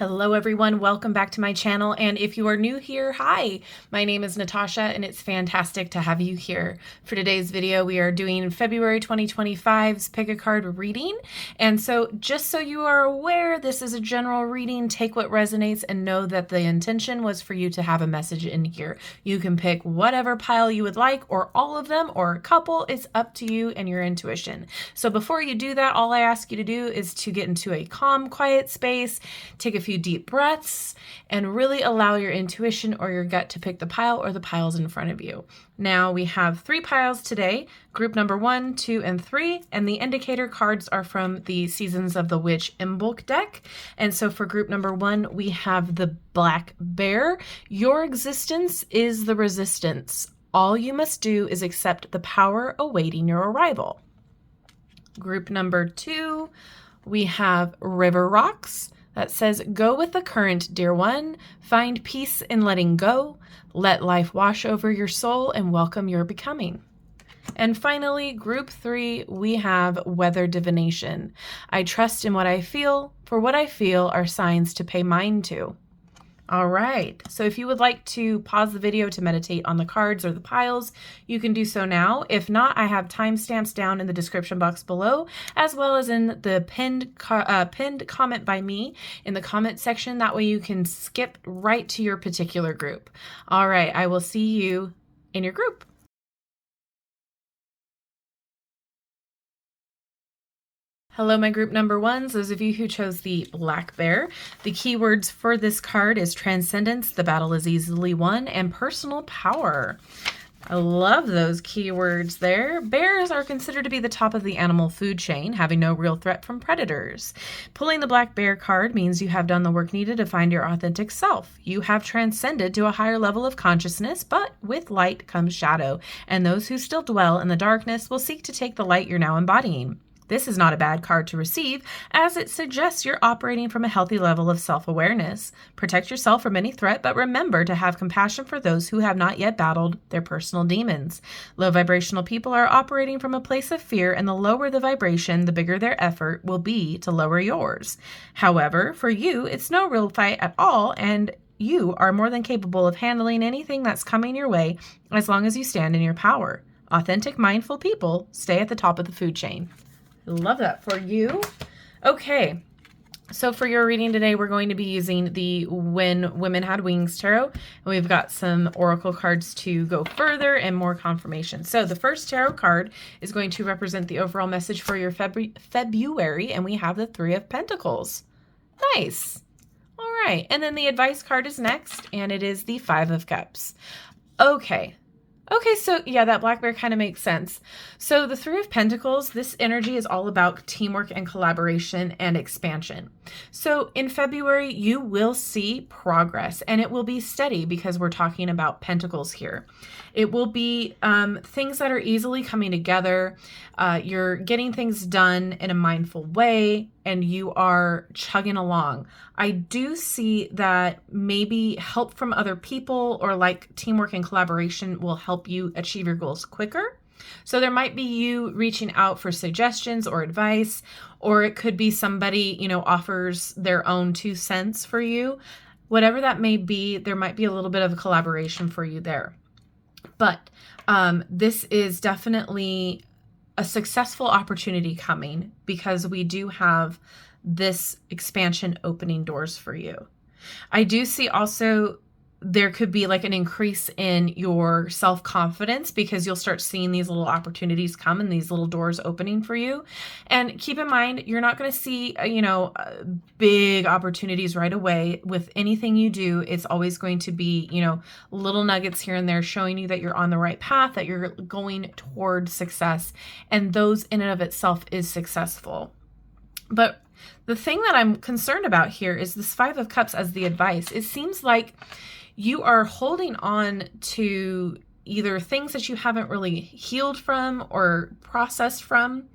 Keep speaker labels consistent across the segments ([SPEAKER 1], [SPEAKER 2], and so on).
[SPEAKER 1] Hello everyone, welcome back to my channel, and if you are new here, hi! My name is Natasha and it's fantastic to have you here. For today's video, we are doing February 2025's Pick a Card reading, and so just so you are aware, this is a general reading. Take what resonates and know that the intention was for you to have a message in here. You can pick whatever pile you would like, or all of them, or a couple. It's up to you and your intuition. So before you do that, all I ask you to do is to get into a calm, quiet space, take a few deep breaths, and really allow your intuition or your gut to pick the pile or the piles in front of you. Now we have 3 piles today, group number 1, 2, and 3, and the indicator cards are from the Seasons of the Witch Imbolc deck. And so for group number 1, we have the Black Bear. Your existence is the resistance. All you must do is accept the power awaiting your arrival. Group number 2, we have River Rocks. That says, go with the current, dear one. Find peace in letting go. Let life wash over your soul and welcome your becoming. And finally, group 3, we have Weather Divination. I trust in what I feel, for what I feel are signs to pay mind to. All right, so if you would like to pause the video to meditate on the cards or the piles, you can do so now. If not, I have timestamps down in the description box below, as well as in the pinned comment by me in the comment section. That way you can skip right to your particular group. All right, I will see you in your group. Hello, my group number 1s, those of you who chose the Black Bear. The keywords for this card is Transcendence, the battle is easily won, and Personal Power. I love those keywords there. Bears are considered to be the top of the animal food chain, having no real threat from predators. Pulling the Black Bear card means you have done the work needed to find your authentic self. You have transcended to a higher level of consciousness, but with light comes shadow, and those who still dwell in the darkness will seek to take the light you're now embodying. This is not a bad card to receive, as it suggests you're operating from a healthy level of self-awareness. Protect yourself from any threat, but remember to have compassion for those who have not yet battled their personal demons. Low vibrational people are operating from a place of fear, and the lower the vibration, the bigger their effort will be to lower yours. However, for you, it's no real fight at all, and you are more than capable of handling anything that's coming your way as long as you stand in your power. Authentic, mindful people stay at the top of the food chain. Love that for you. Okay, so for your reading today, we're going to be using the When Women Had Wings Tarot. And we've got some oracle cards to go further and more confirmation. So the first tarot card is going to represent the overall message for your February, and we have the 3 of Pentacles. Nice. All right, and then the advice card is next, and it is the 5 of Cups. Okay, so yeah, that Black Bear kind of makes sense. So the 3 of Pentacles, this energy is all about teamwork and collaboration and expansion. So in February, you will see progress, and it will be steady because we're talking about Pentacles here. It will be things that are easily coming together. You're getting things done in a mindful way, and you are chugging along. I do see that maybe help from other people or like teamwork and collaboration will help you achieve your goals quicker. So there might be you reaching out for suggestions or advice, or it could be somebody, offers their own 2 cents for you. Whatever that may be, there might be a little bit of a collaboration for you there. But this is definitely a successful opportunity coming because we do have this expansion opening doors for you. I do see also there could be like an increase in your self-confidence because you'll start seeing these little opportunities come and these little doors opening for you. And keep in mind, you're not going to see, big opportunities right away. With anything you do, it's always going to be, little nuggets here and there showing you that you're on the right path, that you're going toward success. And those in and of itself is successful. But the thing that I'm concerned about here is this 5 of Cups as the advice. It seems like you are holding on to either things that you haven't really healed from or processed from.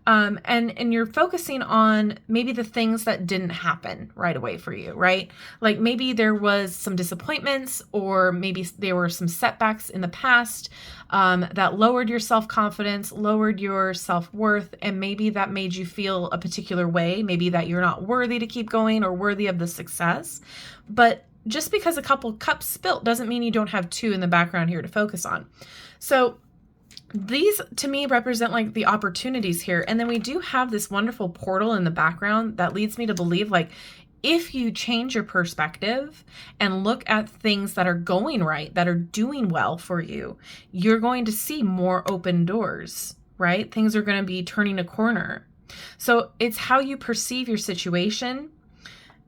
[SPEAKER 1] And you're focusing on maybe the things that didn't happen right away for you, right? Like maybe there was some disappointments, or maybe there were some setbacks in the past that lowered your self-confidence, lowered your self-worth, and maybe that made you feel a particular way, maybe that you're not worthy to keep going or worthy of the success. But just because a couple cups spilt doesn't mean you don't have two in the background here to focus on. So these to me represent like the opportunities here. And then we do have this wonderful portal in the background that leads me to believe, like, if you change your perspective and look at things that are going right, that are doing well for you, you're going to see more open doors, right? Things are going to be turning a corner. So it's how you perceive your situation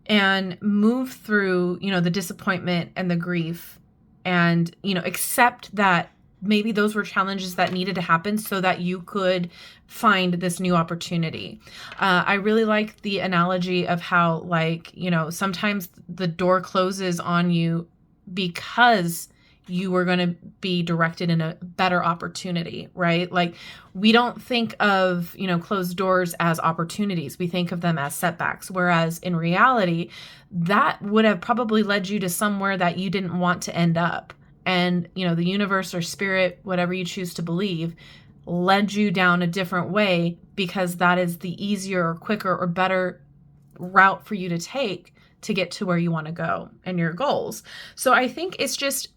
[SPEAKER 1] and move through, the disappointment and the grief, and, accept that maybe those were challenges that needed to happen so that you could find this new opportunity. I really like the analogy of how, like, sometimes the door closes on you because you were going to be directed in a better opportunity, right? Like, we don't think of, closed doors as opportunities. We think of them as setbacks. Whereas in reality, that would have probably led you to somewhere that you didn't want to end up. And, the universe or spirit, whatever you choose to believe, led you down a different way because that is the easier or quicker or better route for you to take to get to where you want to go and your goals. So I think it's just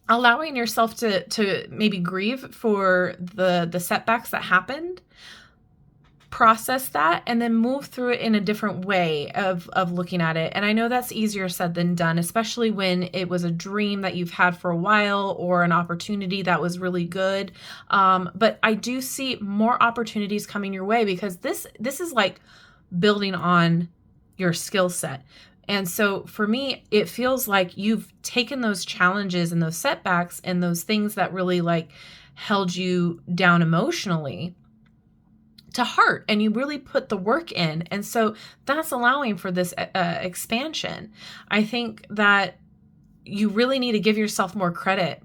[SPEAKER 1] allowing yourself to maybe grieve for the setbacks that happened, process that, and then move through it in a different way of looking at it. And I know that's easier said than done, especially when it was a dream that you've had for a while or an opportunity that was really good. But I do see more opportunities coming your way because this is like building on your skill set. And so for me, it feels like you've taken those challenges and those setbacks and those things that really like held you down emotionally to heart, and you really put the work in. And so that's allowing for this expansion. I think that you really need to give yourself more credit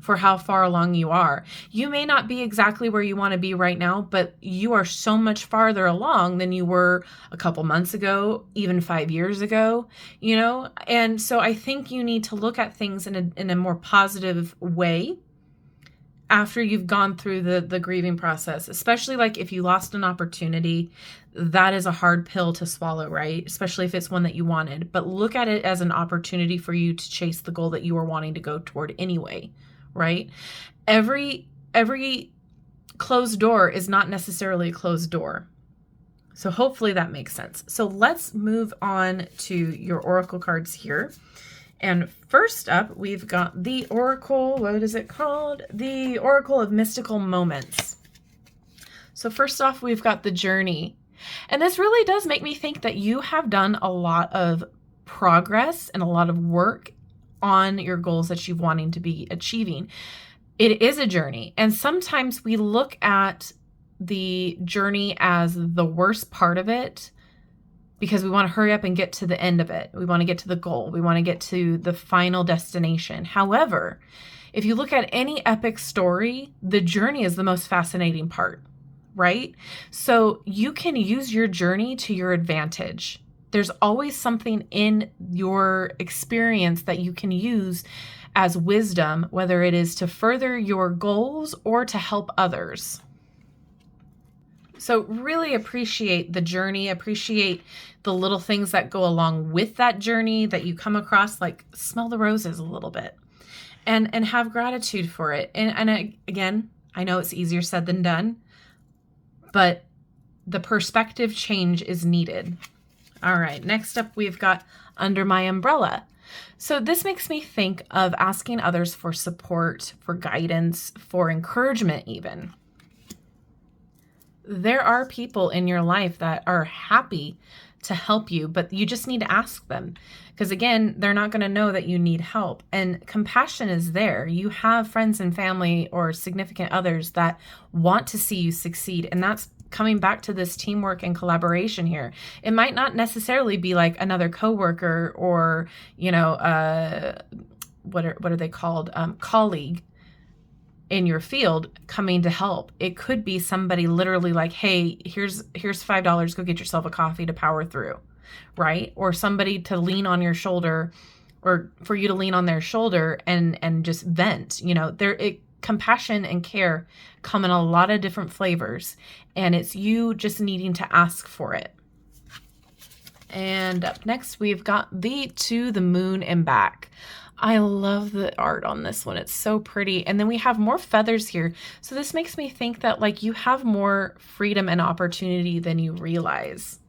[SPEAKER 1] for how far along you are. You may not be exactly where you want to be right now, but you are so much farther along than you were a couple months ago, even 5 years ago, And so I think you need to look at things in a more positive way after you've gone through the grieving process, especially like if you lost an opportunity. That is a hard pill to swallow, right? Especially if it's one that you wanted. But look at it as an opportunity for you to chase the goal that you were wanting to go toward anyway, right? Every closed door is not necessarily a closed door. So hopefully that makes sense. So let's move on to your oracle cards here. And first up, we've got the Oracle. What is it called? The Oracle of Mystical Moments. So first off, we've got the Journey. And this really does make me think that you have done a lot of progress and a lot of work on your goals that you've wanting to be achieving. It is a journey. And sometimes we look at the journey as the worst part of it, because we want to hurry up and get to the end of it. We want to get to the goal. We want to get to the final destination. However, if you look at any epic story, the journey is the most fascinating part, right? So you can use your journey to your advantage. There's always something in your experience that you can use as wisdom, whether it is to further your goals or to help others. So really appreciate the journey, appreciate the little things that go along with that journey that you come across, like smell the roses a little bit and have gratitude for it. And again, I know it's easier said than done, but the perspective change is needed. All right, next up, we've got Under My Umbrella. So this makes me think of asking others for support, for guidance, for encouragement even. There are people in your life that are happy to help you, but you just need to ask them. Because again, they're not going to know that you need help. And compassion is there. You have friends and family or significant others that want to see you succeed. And that's coming back to this teamwork and collaboration here. It might not necessarily be like another coworker or, what are they called? Colleague. in your field coming to help. It could be somebody literally like, hey, here's $5, go get yourself a coffee to power through, right? Or somebody to lean on your shoulder, or for you to lean on their shoulder and just vent. Compassion and care come in a lot of different flavors, and it's you just needing to ask for it. And up next, we've got the To the Moon and Back. I love the art on this one. It's so pretty. And then we have more feathers here. So this makes me think that like you have more freedom and opportunity than you realize.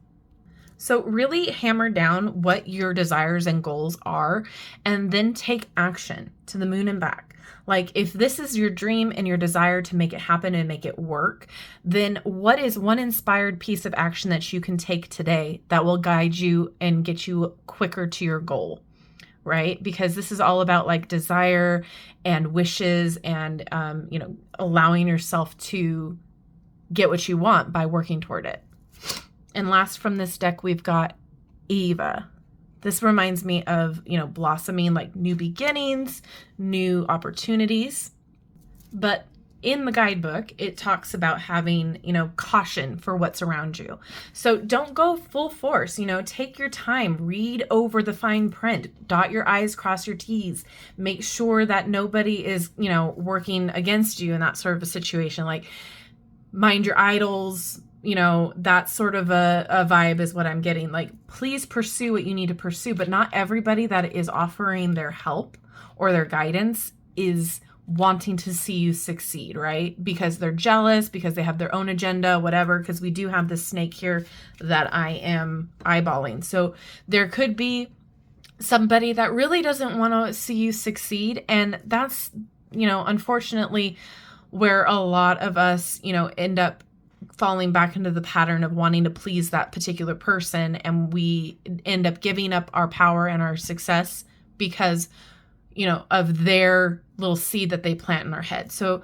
[SPEAKER 1] So really hammer down what your desires and goals are, and then take action to the moon and back. Like if this is your dream and your desire to make it happen and make it work, then what is one inspired piece of action that you can take today that will guide you and get you quicker to your goal, right? Because this is all about like desire and wishes and, allowing yourself to get what you want by working toward it. And last from this deck, we've got Eva. This reminds me of, blossoming, like new beginnings, new opportunities. But in the guidebook, it talks about having, caution for what's around you. So don't go full force, take your time, read over the fine print, dot your I's, cross your T's, make sure that nobody is, working against you in that sort of a situation. Like mind your idols, that sort of a vibe is what I'm getting. Like, please pursue what you need to pursue, but not everybody that is offering their help or their guidance is wanting to see you succeed, right? Because they're jealous, because they have their own agenda, whatever, because we do have this snake here that I am eyeballing. So there could be somebody that really doesn't want to see you succeed. And that's, unfortunately, where a lot of us, end up falling back into the pattern of wanting to please that particular person, and we end up giving up our power and our success because of their little seed that they plant in our head. So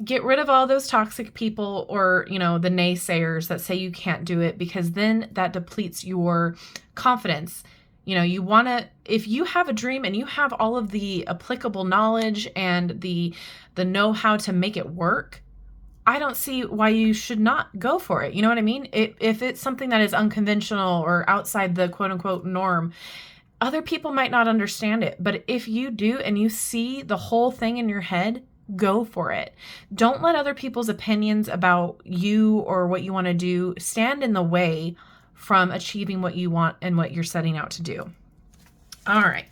[SPEAKER 1] get rid of all those toxic people or the naysayers that say you can't do it, because then that depletes your confidence. You want to, if you have a dream and you have all of the applicable knowledge and the know-how to make it work, I don't see why you should not go for it. You know what I mean? If it's something that is unconventional or outside the quote unquote norm, other people might not understand it. But if you do and you see the whole thing in your head, go for it. Don't let other people's opinions about you or what you want to do stand in the way from achieving what you want and what you're setting out to do. All right.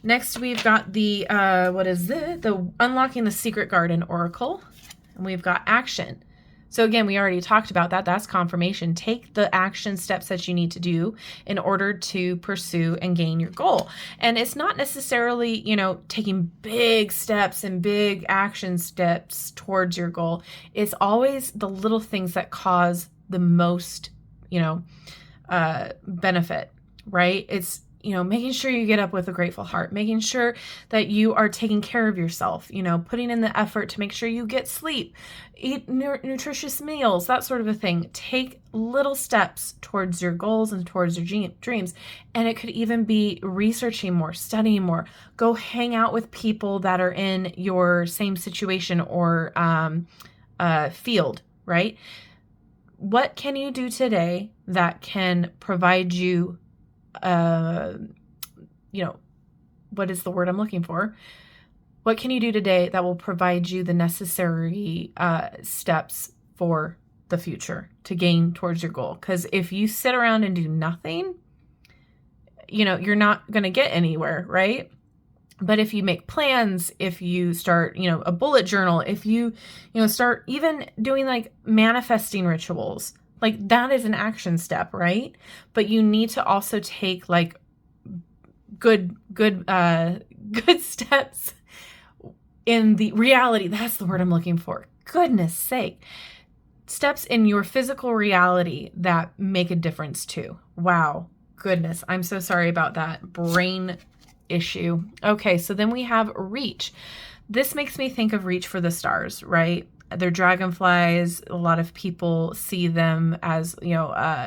[SPEAKER 1] Next, we've got the Unlocking the Secret Garden Oracle. And we've got action. So again, we already talked about that. That's confirmation. Take the action steps that you need to do in order to pursue and gain your goal. And it's not necessarily, taking big steps and big action steps towards your goal. It's always the little things that cause the most, benefit, right? It's making sure you get up with a grateful heart, making sure that you are taking care of yourself, putting in the effort to make sure you get sleep, eat nutritious meals, that sort of a thing. Take little steps towards your goals and towards your dreams. And it could even be researching more, studying more, go hang out with people that are in your same situation or field, right? What can you do today that can provide you what is the word I'm looking for? What can you do today that will provide you the necessary steps for the future to gain towards your goal? Because if you sit around and do nothing, you're not going to get anywhere, right? But if you make plans, if you start, a bullet journal, if you, start even doing like manifesting rituals, like that is an action step, right? But you need to also take like good steps in the reality. That's the word I'm looking for. Goodness sake. Steps in your physical reality that make a difference too. Wow. Goodness. I'm so sorry about that brain issue. Okay. So then we have reach. This makes me think of reach for the stars, right? They're dragonflies. A lot of people see them as,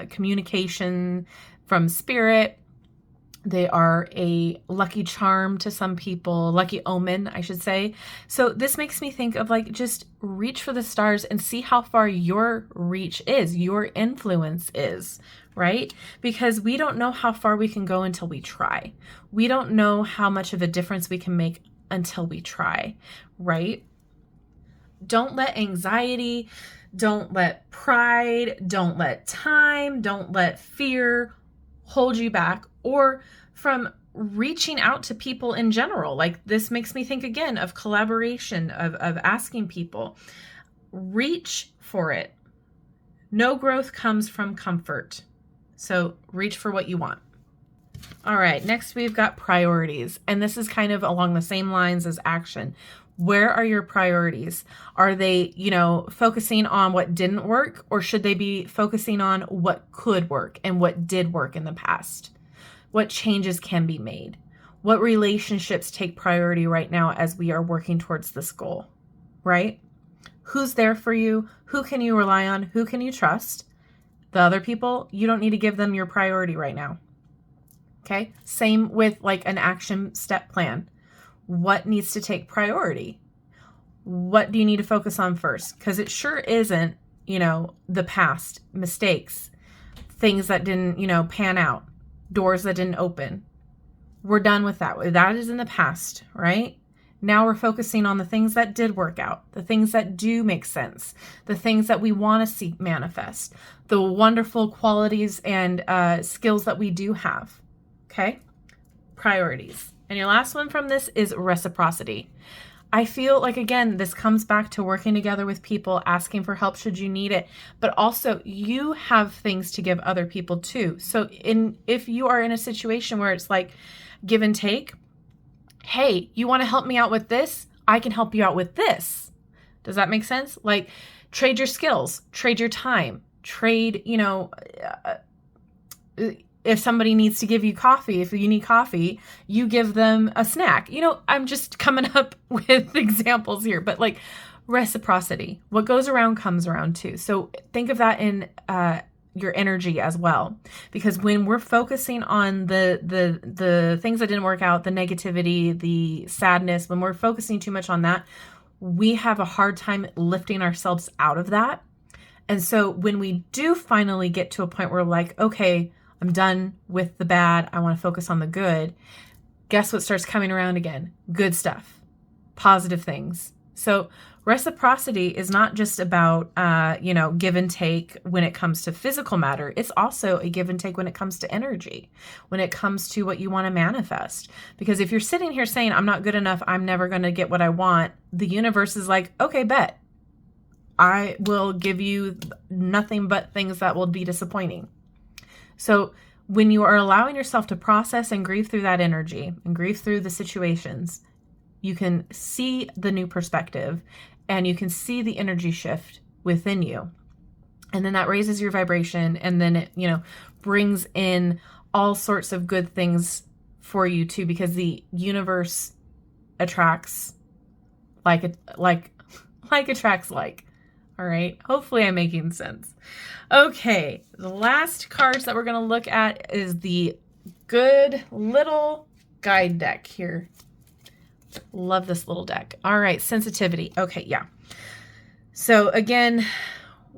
[SPEAKER 1] communication from spirit. They are a lucky charm to some people, lucky omen, I should say. So this makes me think of like, just reach for the stars and see how far your reach is, your influence is, right? Because we don't know how far we can go until we try. We don't know how much of a difference we can make until we try, right? Don't let anxiety, don't let pride, don't let time, don't let fear hold you back, or from reaching out to people in general. Like, this makes me think again of collaboration, of asking people. Reach for it. No growth comes from comfort. So reach for what you want. All right, next we've got priorities. And this is kind of along the same lines as action. Where are your priorities? Are they, focusing on what didn't work, or should they be focusing on what could work and what did work in the past? What changes can be made? What relationships take priority right now as we are working towards this goal, right? Who's there for you? Who can you rely on? Who can you trust? The other people, you don't need to give them your priority right now. Okay? Same with like an action step plan. What needs to take priority? What do you need to focus on first? Because it sure isn't, the past mistakes, things that didn't, pan out, doors that didn't open. We're done with that. That is in the past, right? Now we're focusing on the things that did work out, the things that do make sense, the things that we want to see manifest, the wonderful qualities and skills that we do have. Okay? Priorities. And your last one from this is reciprocity. I feel like, again, this comes back to working together with people, asking for help should you need it, but also you have things to give other people too. So if you are in a situation where it's like give and take, hey, you want to help me out with this? I can help you out with this. Does that make sense? Like, trade your skills, trade your time, trade, if somebody needs to give you coffee, if you need coffee, you give them a snack. I'm just coming up with examples here, but like reciprocity, what goes around comes around too. So think of that in your energy as well, because when we're focusing on the things that didn't work out, the negativity, the sadness, when we're focusing too much on that, we have a hard time lifting ourselves out of that. And so when we do finally get to a point where we're like, okay, I'm done with the bad, I want to focus on the good, guess what starts coming around again? Good stuff, positive things. So reciprocity is not just about, give and take when it comes to physical matter. It's also a give and take when it comes to energy, when it comes to what you want to manifest. Because if you're sitting here saying, I'm not good enough, I'm never going to get what I want, the universe is like, okay, bet. I will give you nothing but things that will be disappointing. So when you are allowing yourself to process and grieve through that energy and grieve through the situations, you can see the new perspective and you can see the energy shift within you. And then that raises your vibration, and then it, brings in all sorts of good things for you too, because the universe attracts like attracts like. All right. Hopefully I'm making sense. Okay. The last cards that we're going to look at is the good little guide deck here. Love this little deck. All right. Sensitivity. Okay. Yeah. So again,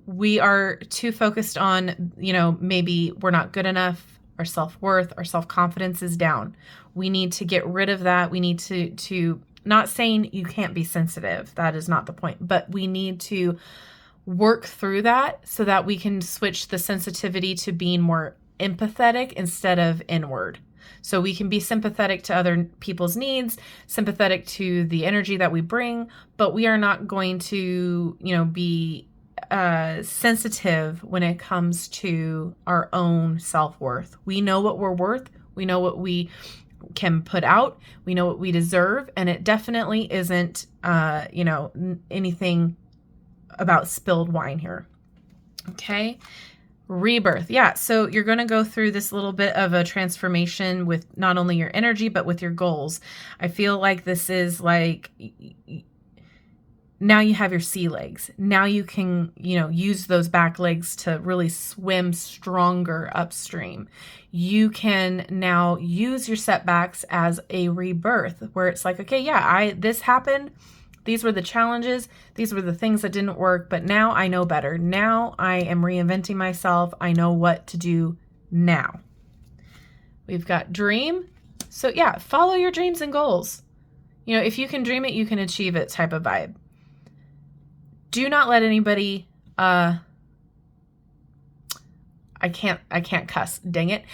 [SPEAKER 1] we are too focused on, maybe we're not good enough. Our self-worth, our self-confidence is down. We need to get rid of that. We need to not saying you can't be sensitive. That is not the point, but we need to work through that so that we can switch the sensitivity to being more empathetic instead of inward. So we can be sympathetic to other people's needs, sympathetic to the energy that we bring, but we are not going to, be sensitive when it comes to our own self-worth. We know what we're worth. We know what we can put out. We know what we deserve. And it definitely isn't, anything about spilled wine here. Okay. Rebirth. Yeah. So you're going to go through this little bit of a transformation with not only your energy, but with your goals. I feel like this is like now you have your sea legs. Now you can, use those back legs to really swim stronger upstream. You can now use your setbacks as a rebirth where it's like, okay, yeah, this happened. These were the challenges. These were the things that didn't work, but now I know better. Now I am reinventing myself. I know what to do now. We've got dream. So yeah, follow your dreams and goals. If you can dream it, you can achieve it type of vibe. Do not let anybody, I can't cuss, dang it.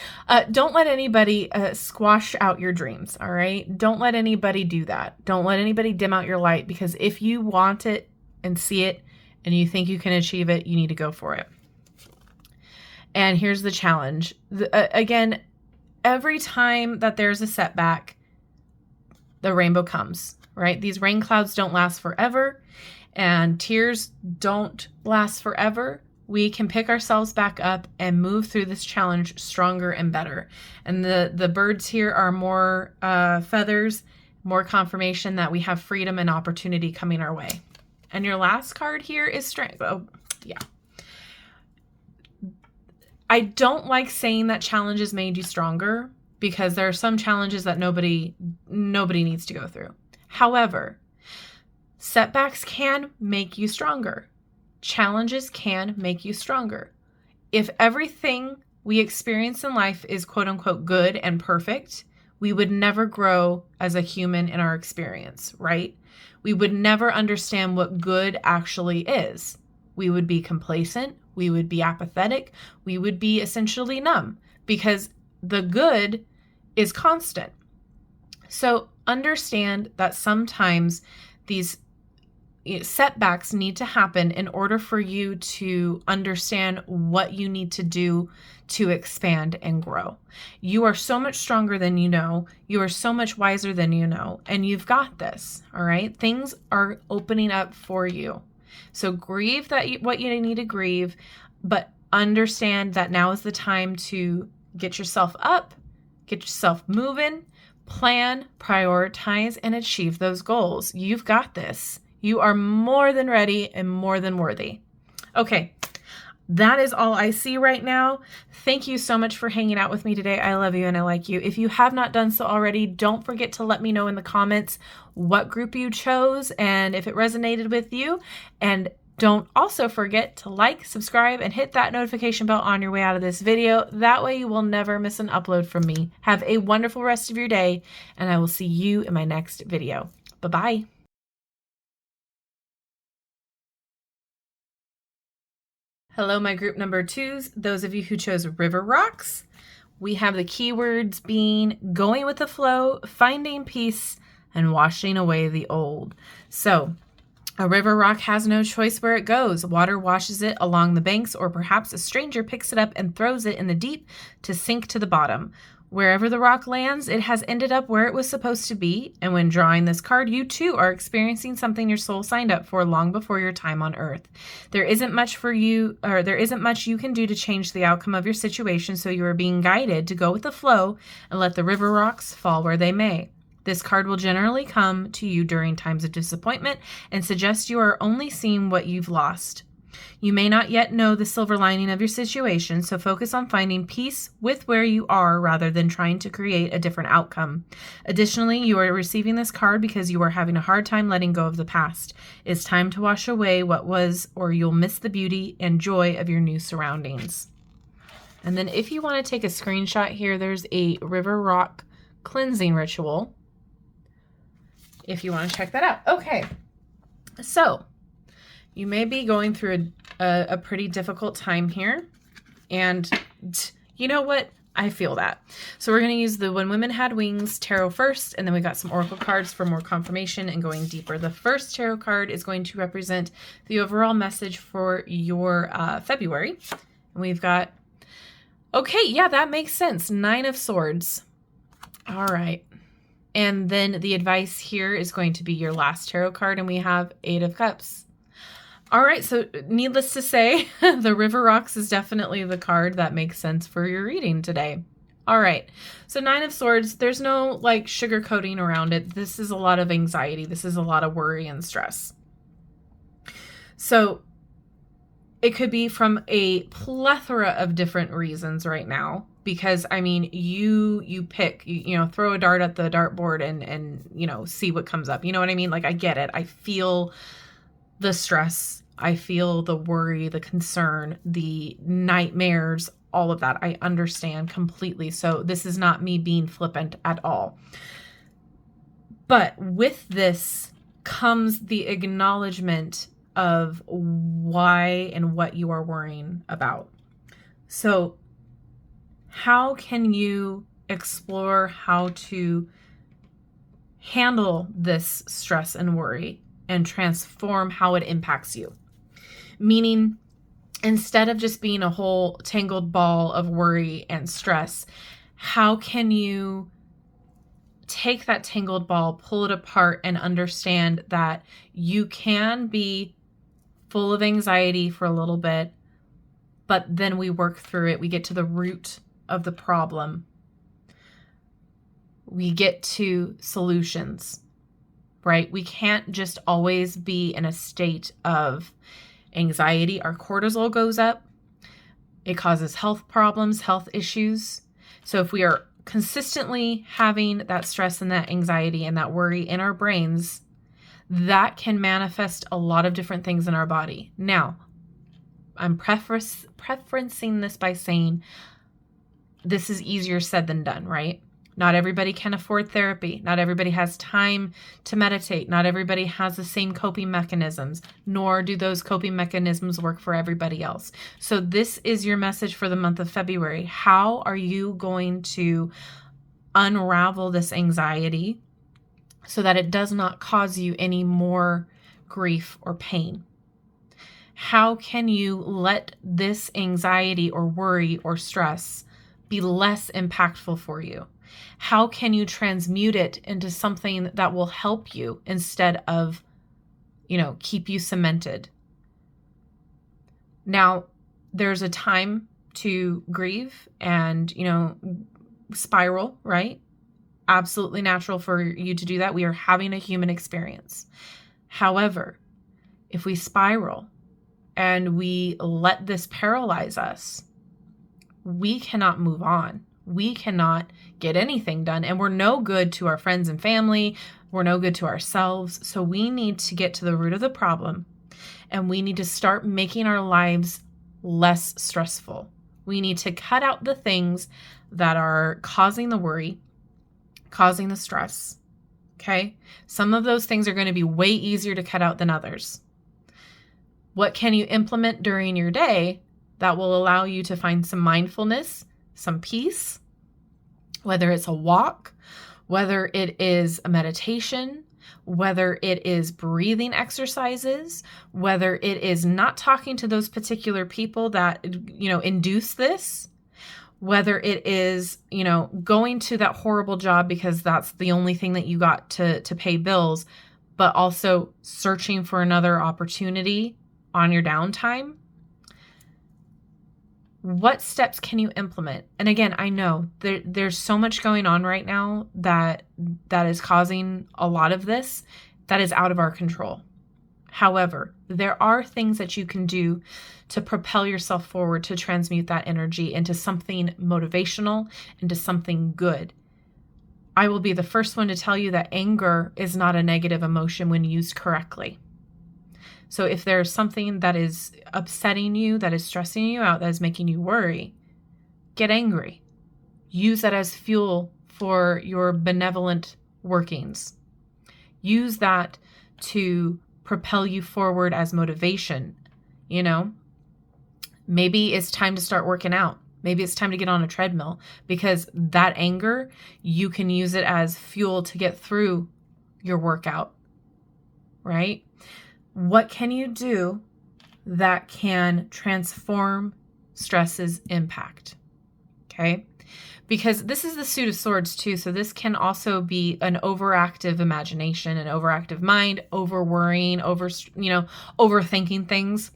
[SPEAKER 1] Don't let anybody squash out your dreams, all right? Don't let anybody do that. Don't let anybody dim out your light, because if you want it and see it and you think you can achieve it, you need to go for it. And here's the challenge. Again, every time that there's a setback, the rainbow comes, right? These rain clouds don't last forever, and tears don't last forever. We can pick ourselves back up and move through this challenge stronger and better. And the birds here are more feathers, more confirmation that we have freedom and opportunity coming our way. And your last card here is strength. Oh, yeah. I don't like saying that challenges made you stronger, because there are some challenges that nobody needs to go through. However, setbacks can make you stronger. Challenges can make you stronger. If everything we experience in life is quote unquote good and perfect, we would never grow as a human in our experience, right? We would never understand what good actually is. We would be complacent. We would be apathetic. We would be essentially numb, because the good is constant. So understand that sometimes these setbacks need to happen in order for you to understand what you need to do to expand and grow. You are so much stronger than you know. You are so much wiser than you know, and you've got this, all right? Things are opening up for you. So grieve what you need to grieve, but understand that now is the time to get yourself up, get yourself moving, plan, prioritize, and achieve those goals. You've got this. You are more than ready and more than worthy. Okay, that is all I see right now. Thank you so much for hanging out with me today. I love you and I like you. If you have not done so already, don't forget to let me know in the comments what group you chose and if it resonated with you. And don't also forget to like, subscribe, and hit that notification bell on your way out of this video. That way you will never miss an upload from me. Have a wonderful rest of your day, and I will see you in my next video. Bye-bye. Hello, my group number 2s, those of you who chose river rocks. We have the keywords being going with the flow, finding peace, and washing away the old. So a river rock has no choice where it goes. Water washes it along the banks, or perhaps a stranger picks it up and throws it in the deep to sink to the bottom. Wherever the rock lands, it has ended up where it was supposed to be. And when drawing this card, you too are experiencing something your soul signed up for long before your time on Earth. There isn't much you can do to change the outcome of your situation, so you are being guided to go with the flow and let the river rocks fall where they may. This card will generally come to you during times of disappointment and suggest you are only seeing what you've lost. You may not yet know the silver lining of your situation, so focus on finding peace with where you are rather than trying to create a different outcome. Additionally, you are receiving this card because you are having a hard time letting go of the past. It's time to wash away what was, or you'll miss the beauty and joy of your new surroundings. And then if you want to take a screenshot here, there's a river rock cleansing ritual, if you want to check that out. Okay, so you may be going through a pretty difficult time here. And you know what? I feel that. So we're going to use the When Women Had Wings tarot first, and then we got some oracle cards for more confirmation and going deeper. The first tarot card is going to represent the overall message for your February. And we've got, okay, yeah, that makes sense. 9 of Swords. All right. And then the advice here is going to be your last tarot card, and we have 8 of Cups. All right, so needless to say, the River Rocks is definitely the card that makes sense for your reading today. All right, so 9 of Swords, there's no like sugarcoating around it. This is a lot of anxiety. This is a lot of worry and stress. So it could be from a plethora of different reasons right now, because I mean, you pick, throw a dart at the dartboard and see what comes up. You know what I mean? Like, I get it. I feel the stress. I feel the worry, the concern, the nightmares, all of that. I understand completely. So this is not me being flippant at all. But with this comes the acknowledgement of why and what you are worrying about. So how can you explore how to handle this stress and worry and transform how it impacts you? Meaning, instead of just being a whole tangled ball of worry and stress, how can you take that tangled ball, pull it apart, and understand that you can be full of anxiety for a little bit, but then we work through it. We get to the root of the problem. We get to solutions, right? We can't just always be in a state of anxiety. Our cortisol goes up. It causes health problems, health issues. So if we are consistently having that stress and that anxiety and that worry in our brains, that can manifest a lot of different things in our body. Now, I'm preferencing this by saying this is easier said than done, right? Not everybody can afford therapy. Not everybody has time to meditate. Not everybody has the same coping mechanisms, nor do those coping mechanisms work for everybody else. So this is your message for the month of February. How are you going to unravel this anxiety so that it does not cause you any more grief or pain? How can you let this anxiety or worry or stress be less impactful for you? How can you transmute it into something that will help you instead of, keep you cemented? Now, there's a time to grieve and, spiral, right? Absolutely natural for you to do that. We are having a human experience. However, if we spiral and we let this paralyze us, we cannot move on. We cannot get anything done. And we're no good to our friends and family. We're no good to ourselves. So we need to get to the root of the problem. And we need to start making our lives less stressful. We need to cut out the things that are causing the worry, causing the stress. Okay? Some of those things are going to be way easier to cut out than others. What can you implement during your day that will allow you to find some mindfulness, some peace, whether it's a walk, whether it is a meditation, whether it is breathing exercises, whether it is not talking to those particular people that, induce this, whether it is, going to that horrible job because that's the only thing that you got to pay bills, but also searching for another opportunity on your downtime. What steps can you implement? And again, I know there's so much going on right now that is causing a lot of this that is out of our control. However, there are things that you can do to propel yourself forward, to transmute that energy into something motivational, into something good. I will be the first one to tell you that anger is not a negative emotion when used correctly. So if there's something that is upsetting you, that is stressing you out, that is making you worry, get angry. Use that as fuel for your benevolent workings. Use that to propel you forward as motivation. Maybe it's time to start working out. Maybe it's time to get on a treadmill, because that anger, you can use it as fuel to get through your workout, right? What can you do that can transform stress's impact? Okay? Because this is the Suit of Swords too, so this can also be an overactive imagination, an overactive mind, over-worrying, overthinking things,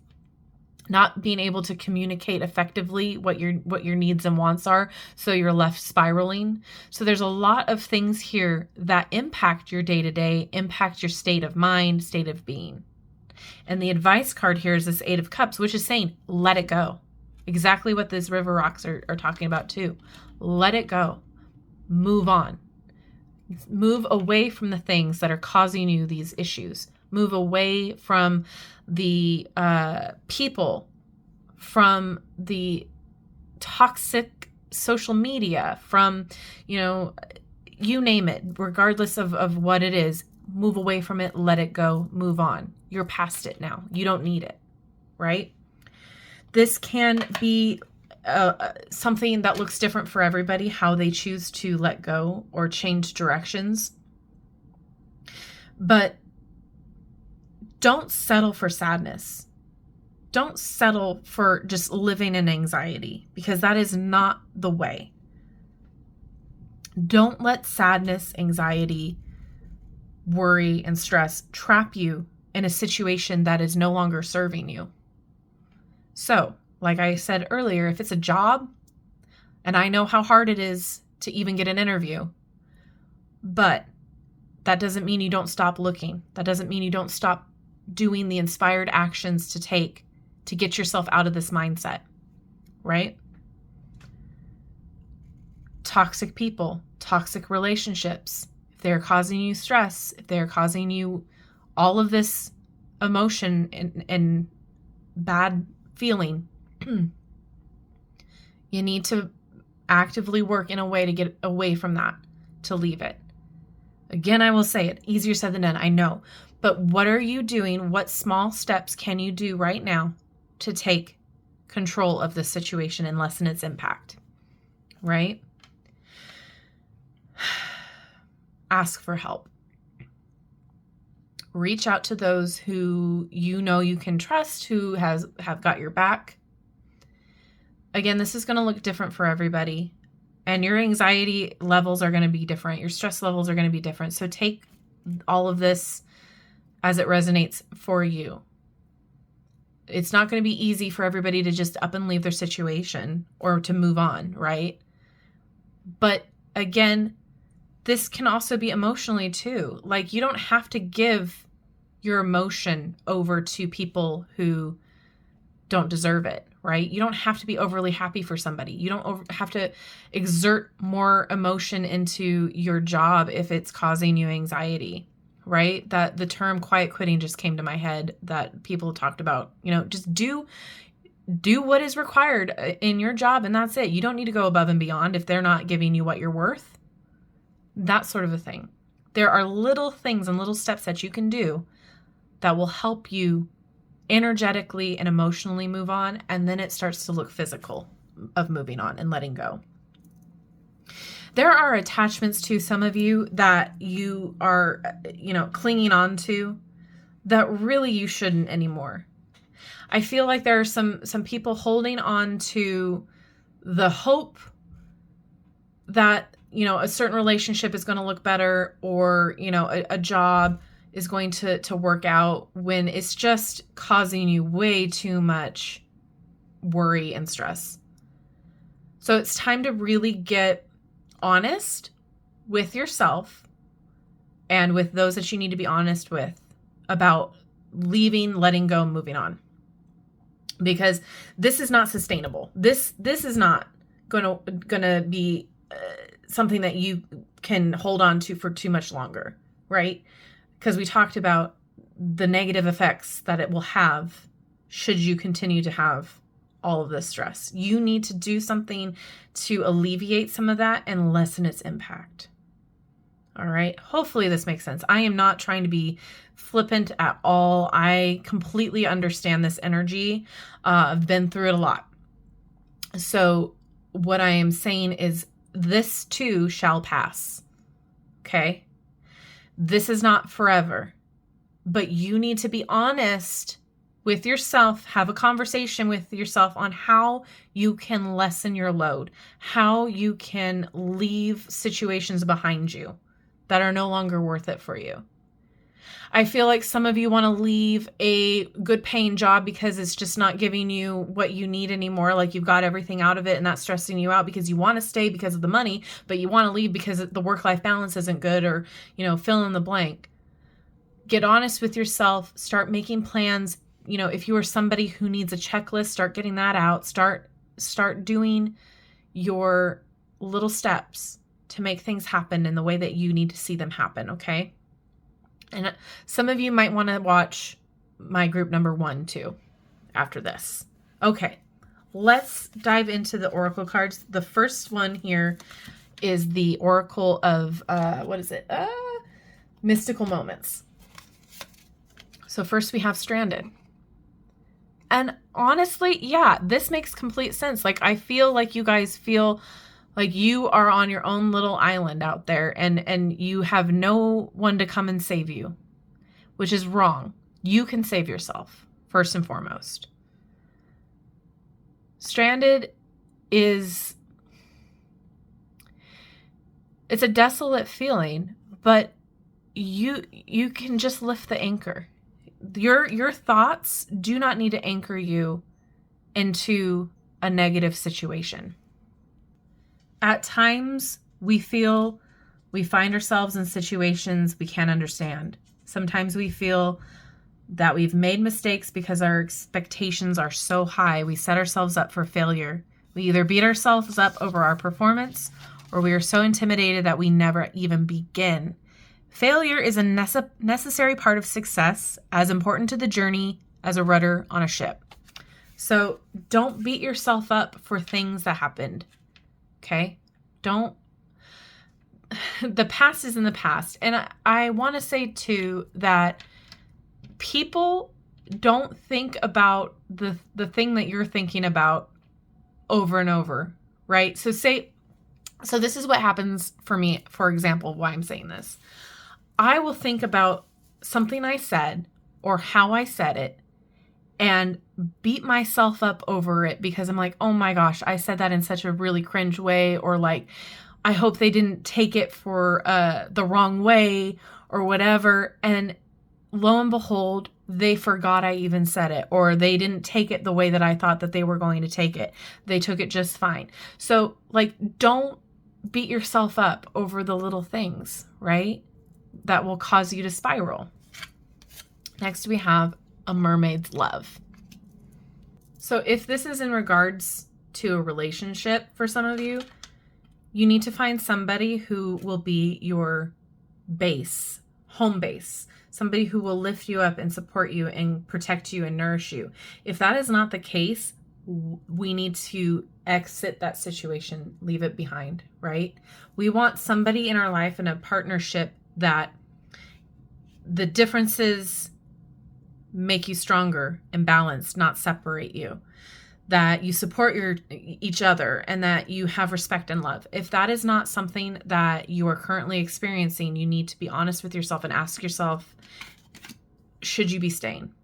[SPEAKER 1] not being able to communicate effectively what your needs and wants are, so you're left spiraling. So there's a lot of things here that impact your day-to-day, impact your state of mind, state of being. And the advice card here is this Eight of Cups, which is saying, let it go. Exactly what these river rocks are talking about too. Let it go. Move on. Move away from the things that are causing you these issues. Move away from the people, from the toxic social media, from, you name it, regardless of what it is. Move away from it, let it go, move on. You're past it now. You don't need it, right? This can be something that looks different for everybody, how they choose to let go or change directions. But don't settle for sadness. Don't settle for just living in anxiety, because that is not the way. Don't let sadness, anxiety, worry, and stress trap you in a situation that is no longer serving you. So, like I said earlier, if it's a job, and I know how hard it is to even get an interview, but that doesn't mean you don't stop looking. That doesn't mean you don't stop doing the inspired actions to take to get yourself out of this mindset, right? Toxic people, toxic relationships, if they're causing you stress, if they're causing you all of this emotion and bad feeling, you need to actively work in a way to get away from that, to leave it. Again, I will say it, easier said than done, I know. But what are you doing? What small steps can you do right now to take control of the situation and lessen its impact, right? Ask for help. Reach out to those who you know you can trust, who have got your back. Again, this is going to look different for everybody, and your anxiety levels are going to be different. Your stress levels are going to be different. So take all of this as it resonates for you. It's not going to be easy for everybody to just up and leave their situation or to move on, right? But again, this can also be emotionally too. Like, you don't have to give your emotion over to people who don't deserve it, right? You don't have to be overly happy for somebody. You don't have to exert more emotion into your job if it's causing you anxiety, right? That the term quiet quitting just came to my head that people talked about. Just do what is required in your job, and that's it. You don't need to go above and beyond if they're not giving you what you're worth. That sort of a thing. There are little things and little steps that you can do that will help you energetically and emotionally move on, and then it starts to look physical of moving on and letting go. There are attachments to some of you that you are, clinging on to that really you shouldn't anymore. I feel like there are some people holding on to the hope that, a certain relationship is going to look better, or, a job is going to work out, when it's just causing you way too much worry and stress. So it's time to really get honest with yourself and with those that you need to be honest with about leaving, letting go, moving on. Because this is not sustainable. This is not gonna be something that you can hold on to for too much longer, right? Because we talked about the negative effects that it will have should you continue to have all of this stress. You need to do something to alleviate some of that and lessen its impact. All right. Hopefully this makes sense. I am not trying to be flippant at all. I completely understand this energy. I've been through it a lot. So what I am saying is this too shall pass. Okay. This is not forever, but you need to be honest with yourself, have a conversation with yourself on how you can lessen your load, how you can leave situations behind you that are no longer worth it for you. I feel like some of you want to leave a good paying job because it's just not giving you what you need anymore. Like, you've got everything out of it and that's stressing you out because you want to stay because of the money, but you want to leave because the work-life balance isn't good, or, fill in the blank. Get honest with yourself. Start making plans. You know, if you are somebody who needs a checklist, start getting that out. Start doing your little steps to make things happen in the way that you need to see them happen, okay? And some of you might want to watch my group number 1 too after this. Okay, let's dive into the oracle cards. The first one here is the oracle of, mystical moments. So first we have stranded. And honestly, yeah, this makes complete sense. Like, I feel like you guys feel like you are on your own little island out there and you have no one to come and save you, which is wrong. You can save yourself, first and foremost. Stranded it's a desolate feeling, but you can just lift the anchor. Your thoughts do not need to anchor you into a negative situation. At times, we feel we find ourselves in situations we can't understand. Sometimes we feel that we've made mistakes because our expectations are so high. We set ourselves up for failure. We either beat ourselves up over our performance, or we are so intimidated that we never even begin. Failure is a necessary part of success, as important to the journey as a rudder on a ship. So don't beat yourself up for things that happened. Okay? The past is in the past. And I want to say too that people don't think about the thing that you're thinking about over and over, right? So this is what happens for me, for example, why I'm saying this. I will think about something I said or how I said it and beat myself up over it because I'm like, oh my gosh, I said that in such a really cringe way, or like, I hope they didn't take it for the wrong way or whatever. And lo and behold, they forgot I even said it, or they didn't take it the way that I thought that they were going to take it. They took it just fine. So like, don't beat yourself up over the little things, right? That will cause you to spiral. Next, we have a mermaid's love. So if this is in regards to a relationship for some of you, you need to find somebody who will be your base, home base, somebody who will lift you up and support you and protect you and nourish you. If that is not the case, we need to exit that situation, leave it behind, right? We want somebody in our life in a partnership that the differences make you stronger and balanced, not separate you. That you support each other and that you have respect and love. If that is not something that you are currently experiencing, you need to be honest with yourself and ask yourself, should you be staying,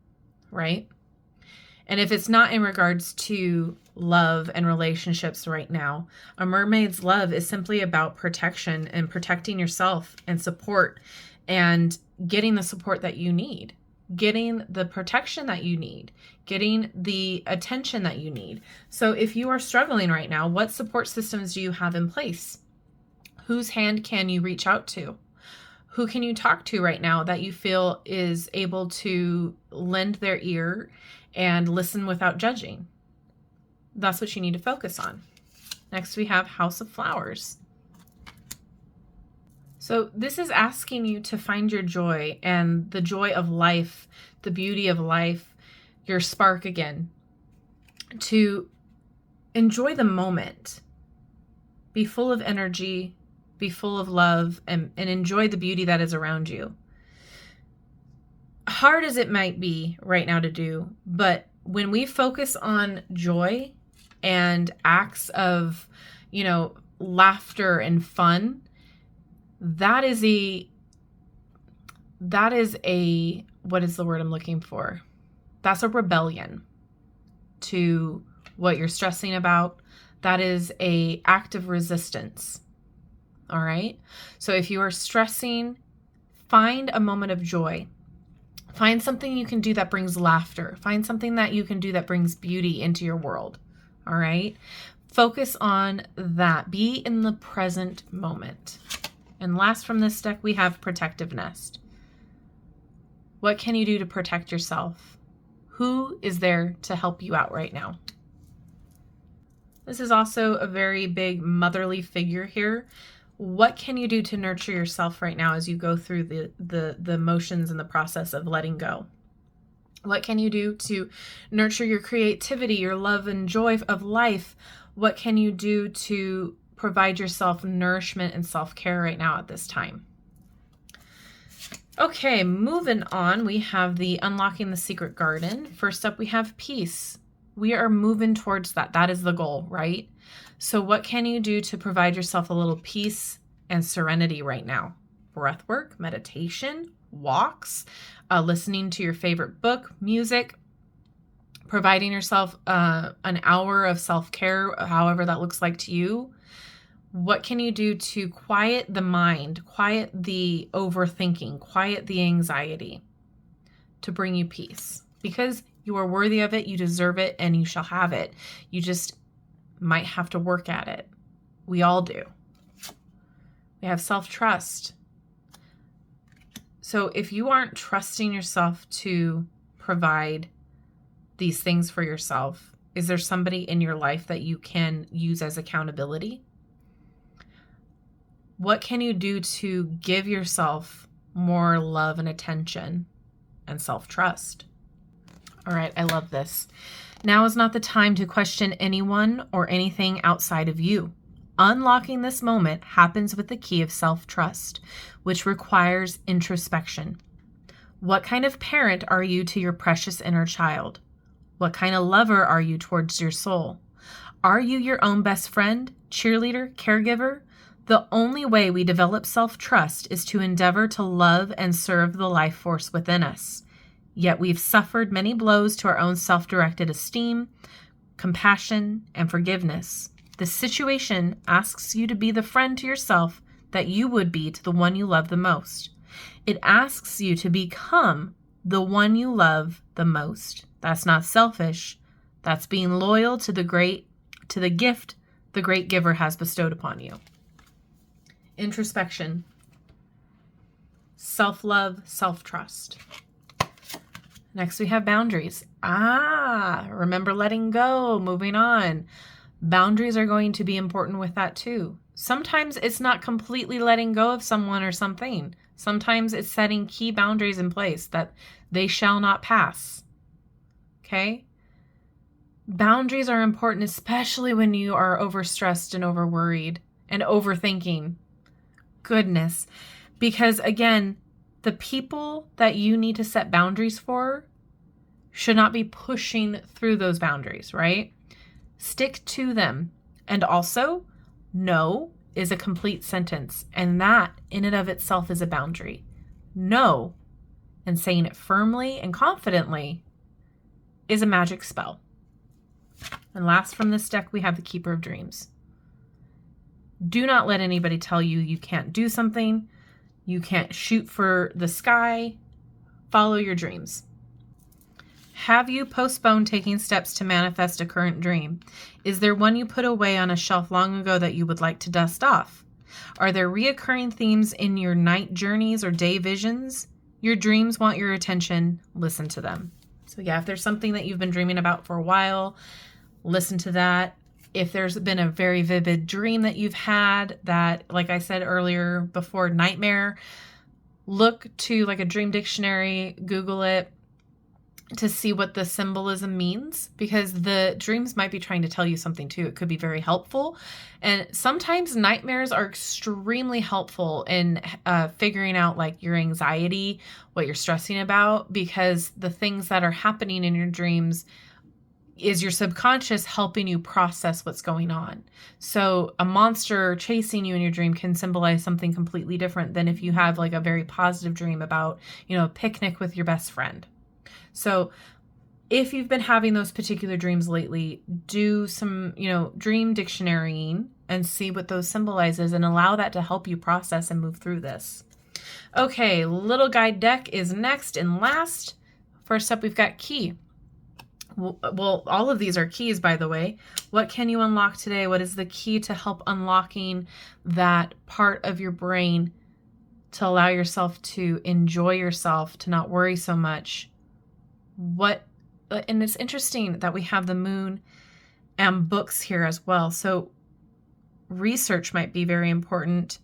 [SPEAKER 1] right? And if it's not in regards to love and relationships right now, a mermaid's love is simply about protection and protecting yourself and support and getting the support that you need, getting the protection that you need, getting the attention that you need. So if you are struggling right now, what support systems do you have in place? Whose hand can you reach out to? Who can you talk to right now that you feel is able to lend their ear and listen without judging? That's what you need to focus on. Next, we have House of Flowers. So this is asking you to find your joy and the joy of life, the beauty of life, your spark again, to enjoy the moment, be full of energy, be full of love, and enjoy the beauty that is around you. Hard as it might be right now to do, but when we focus on joy and acts of, laughter and fun, that is what is the word I'm looking for? That's a rebellion to what you're stressing about. That is an act of resistance. All right. So if you are stressing, find a moment of joy. Find something you can do that brings laughter. Find something that you can do that brings beauty into your world. All right. Focus on that. Be in the present moment. And last from this deck, we have Protective Nest. What can you do to protect yourself? Who is there to help you out right now? This is also a very big motherly figure here. What can you do to nurture yourself right now as you go through the motions and the process of letting go? What can you do to nurture your creativity, your love and joy of life? What can you do to provide yourself nourishment and self-care right now at this time? Okay, moving on, we have the Unlocking the Secret Garden. First up, we have peace. We are moving towards that. That is the goal, right? So what can you do to provide yourself a little peace and serenity right now? Breath work, meditation, walks, listening to your favorite book, music, providing yourself an hour of self-care, however that looks like to you. What can you do to quiet the mind, quiet the overthinking, quiet the anxiety to bring you peace? Because you are worthy of it, you deserve it, and you shall have it. You just might have to work at it. We all do. We have self-trust. So if you aren't trusting yourself to provide these things for yourself, is there somebody in your life that you can use as accountability? What can you do to give yourself more love and attention and self-trust? All right, I love this. Now is not the time to question anyone or anything outside of you. Unlocking this moment happens with the key of self-trust, which requires introspection. What kind of parent are you to your precious inner child? What kind of lover are you towards your soul? Are you your own best friend, cheerleader, caregiver? The only way we develop self-trust is to endeavor to love and serve the life force within us. Yet we've suffered many blows to our own self-directed esteem, compassion, and forgiveness. The situation asks you to be the friend to yourself that you would be to the one you love the most. It asks you to become the one you love the most. That's not selfish. That's being loyal to the gift the great giver has bestowed upon you. Introspection, self-love, self-trust. Next, we have boundaries. Remember letting go, moving on. Boundaries are going to be important with that too. Sometimes it's not completely letting go of someone or something. Sometimes it's setting key boundaries in place that they shall not pass. Okay? Boundaries are important, especially when you are overstressed and overworried and overthinking. Goodness. Because again, the people that you need to set boundaries for should not be pushing through those boundaries, right? Stick to them. And also, no is a complete sentence. And that in and of itself is a boundary. No, and saying it firmly and confidently is a magic spell. And last from this deck, we have the Keeper of Dreams. Do not let anybody tell you you can't do something. You can't shoot for the sky. Follow your dreams. Have you postponed taking steps to manifest a current dream? Is there one you put away on a shelf long ago that you would like to dust off? Are there reoccurring themes in your night journeys or day visions? Your dreams want your attention. Listen to them. So yeah, if there's something that you've been dreaming about for a while, listen to that. If there's been a very vivid dream that you've had that, like I said earlier before, nightmare, look to like a dream dictionary, Google it to see what the symbolism means, because the dreams might be trying to tell you something too. It could be very helpful. And sometimes nightmares are extremely helpful in figuring out like your anxiety, what you're stressing about, because the things that are happening in your dreams is your subconscious helping you process what's going on. So a monster chasing you in your dream can symbolize something completely different than if you have like a very positive dream about, a picnic with your best friend. So if you've been having those particular dreams lately, do some, dream dictionarying and see what those symbolizes and allow that to help you process and move through this. Okay, little guide deck is next and last. First up, we've got key. Well, all of these are keys, by the way. What can you unlock today? What is the key to help unlocking that part of your brain to allow yourself to enjoy yourself, to not worry so much. And it's interesting that we have the moon and books here as well. So research might be very important.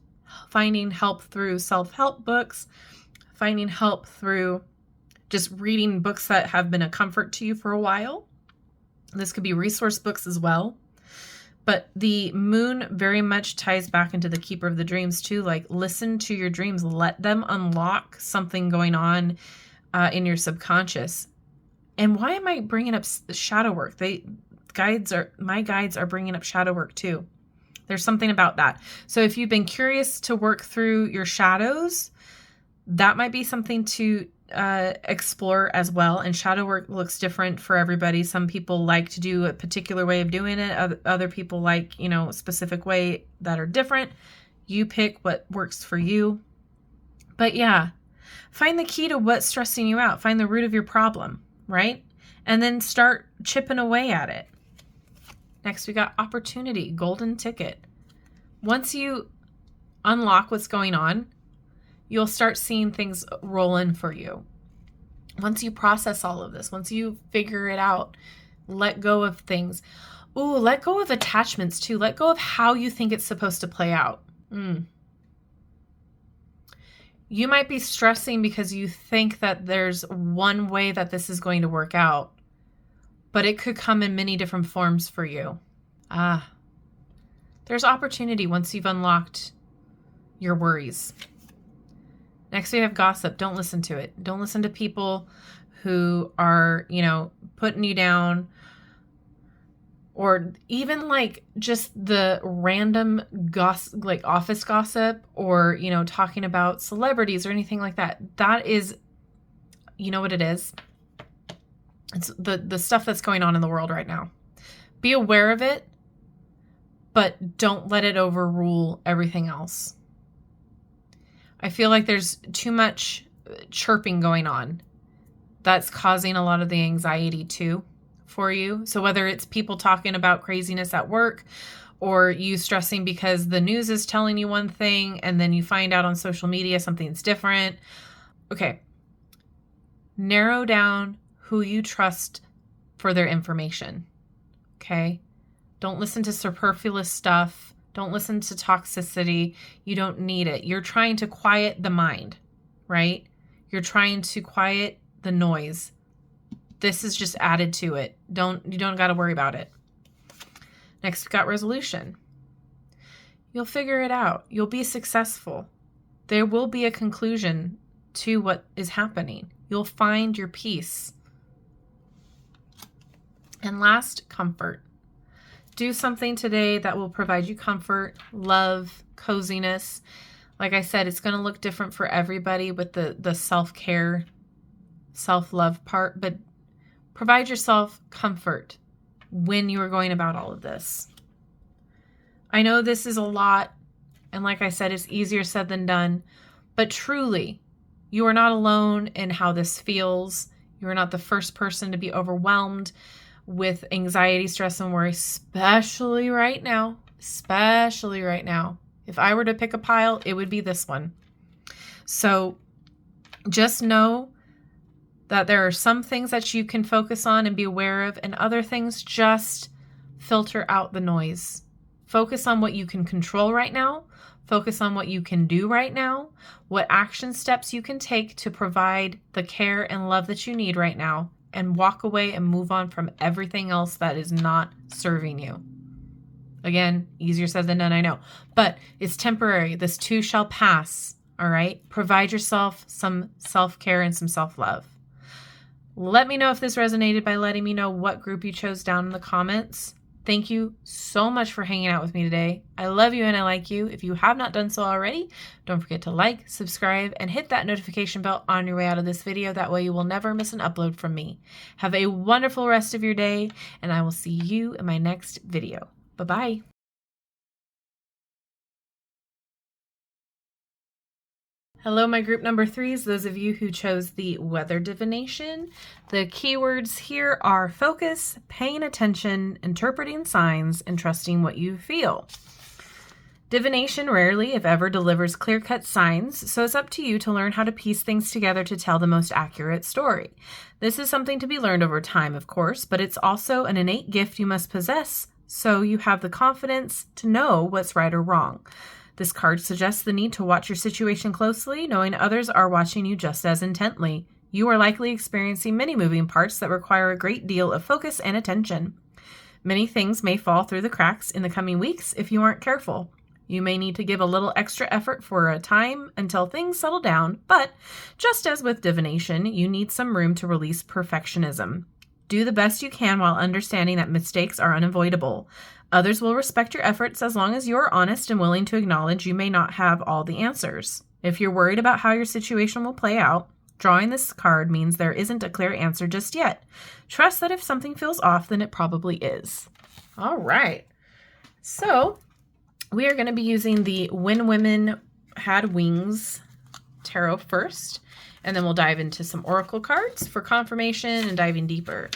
[SPEAKER 1] Finding help through self-help books, finding help through just reading books that have been a comfort to you for a while. This could be resource books as well. But the moon very much ties back into the keeper of the dreams too. Like, listen to your dreams. Let them unlock something going on in your subconscious. And why am I bringing up shadow work? My guides are bringing up shadow work too. There's something about that. So if you've been curious to work through your shadows, that might be something to explore as well. And shadow work looks different for everybody. Some people like to do a particular way of doing it. Other people like, a specific way that are different. You pick what works for you. But yeah, find the key to what's stressing you out. Find the root of your problem, right? And then start chipping away at it. Next, we got opportunity, golden ticket. Once you unlock what's going on, you'll start seeing things roll in for you. Once you process all of this, once you figure it out, let go of things. Ooh, let go of attachments too. Let go of how you think it's supposed to play out. You might be stressing because you think that there's one way that this is going to work out, but it could come in many different forms for you. There's opportunity once you've unlocked your worries. Next, we have gossip. Don't listen to it. Don't listen to people who are, putting you down, or even like just the random gossip, like office gossip, or, talking about celebrities or anything like that. That is, you know what it is? It's the stuff that's going on in the world right now. Be aware of it, but don't let it overrule everything else. I feel like there's too much chirping going on that's causing a lot of the anxiety too for you. So whether it's people talking about craziness at work, or you stressing because the news is telling you one thing and then you find out on social media something's different. Okay. Narrow down who you trust for their information. Okay? Don't listen to superfluous stuff. Don't listen to toxicity. You don't need it. You're trying to quiet the mind, right? You're trying to quiet the noise. This is just added to it. You don't got to worry about it. Next, we've got resolution. You'll figure it out. You'll be successful. There will be a conclusion to what is happening. You'll find your peace. And last, comfort. Do something today that will provide you comfort, love, coziness. Like I said, it's going to look different for everybody with the self-care, self-love part, but provide yourself comfort when you are going about all of this. I know this is a lot, and like I said, it's easier said than done, but truly, you are not alone in how this feels. You are not the first person to be overwhelmed with anxiety, stress, and worry, especially right now. If I were to pick a pile, it would be this one. So just know that there are some things that you can focus on and be aware of, and other things just filter out the noise. Focus on what you can control right now. Focus on what you can do right now, what action steps you can take to provide the care and love that you need right now, and walk away and move on from everything else that is not serving you. Again, easier said than done, I know, but it's temporary. This too shall pass, all right? Provide yourself some self-care and some self-love. Let me know if this resonated by letting me know what group you chose down in the comments. Thank you so much for hanging out with me today. I love you and I like you. If you have not done so already, don't forget to like, subscribe, and hit that notification bell on your way out of this video. That way you will never miss an upload from me. Have a wonderful rest of your day, and I will see you in my next video. Bye-bye. Hello, my group number 3s, those of you who chose the weather divination. The keywords here are focus, paying attention, interpreting signs, and trusting what you feel. Divination rarely, if ever, delivers clear-cut signs, so it's up to you to learn how to piece things together to tell the most accurate story. This is something to be learned over time, of course, but it's also an innate gift you must possess, so you have the confidence to know what's right or wrong. This card suggests the need to watch your situation closely, knowing others are watching you just as intently. You are likely experiencing many moving parts that require a great deal of focus and attention. Many things may fall through the cracks in the coming weeks if you aren't careful. You may need to give a little extra effort for a time until things settle down, but just as with divination, you need some room to release perfectionism. Do the best you can while understanding that mistakes are unavoidable. Others will respect your efforts as long as you are honest and willing to acknowledge you may not have all the answers. If you're worried about how your situation will play out, drawing this card means there isn't a clear answer just yet. Trust that if something feels off, then it probably is. All right. So we are going to be using the When Women Had Wings tarot first, and then we'll dive into some oracle cards for confirmation and diving deeper.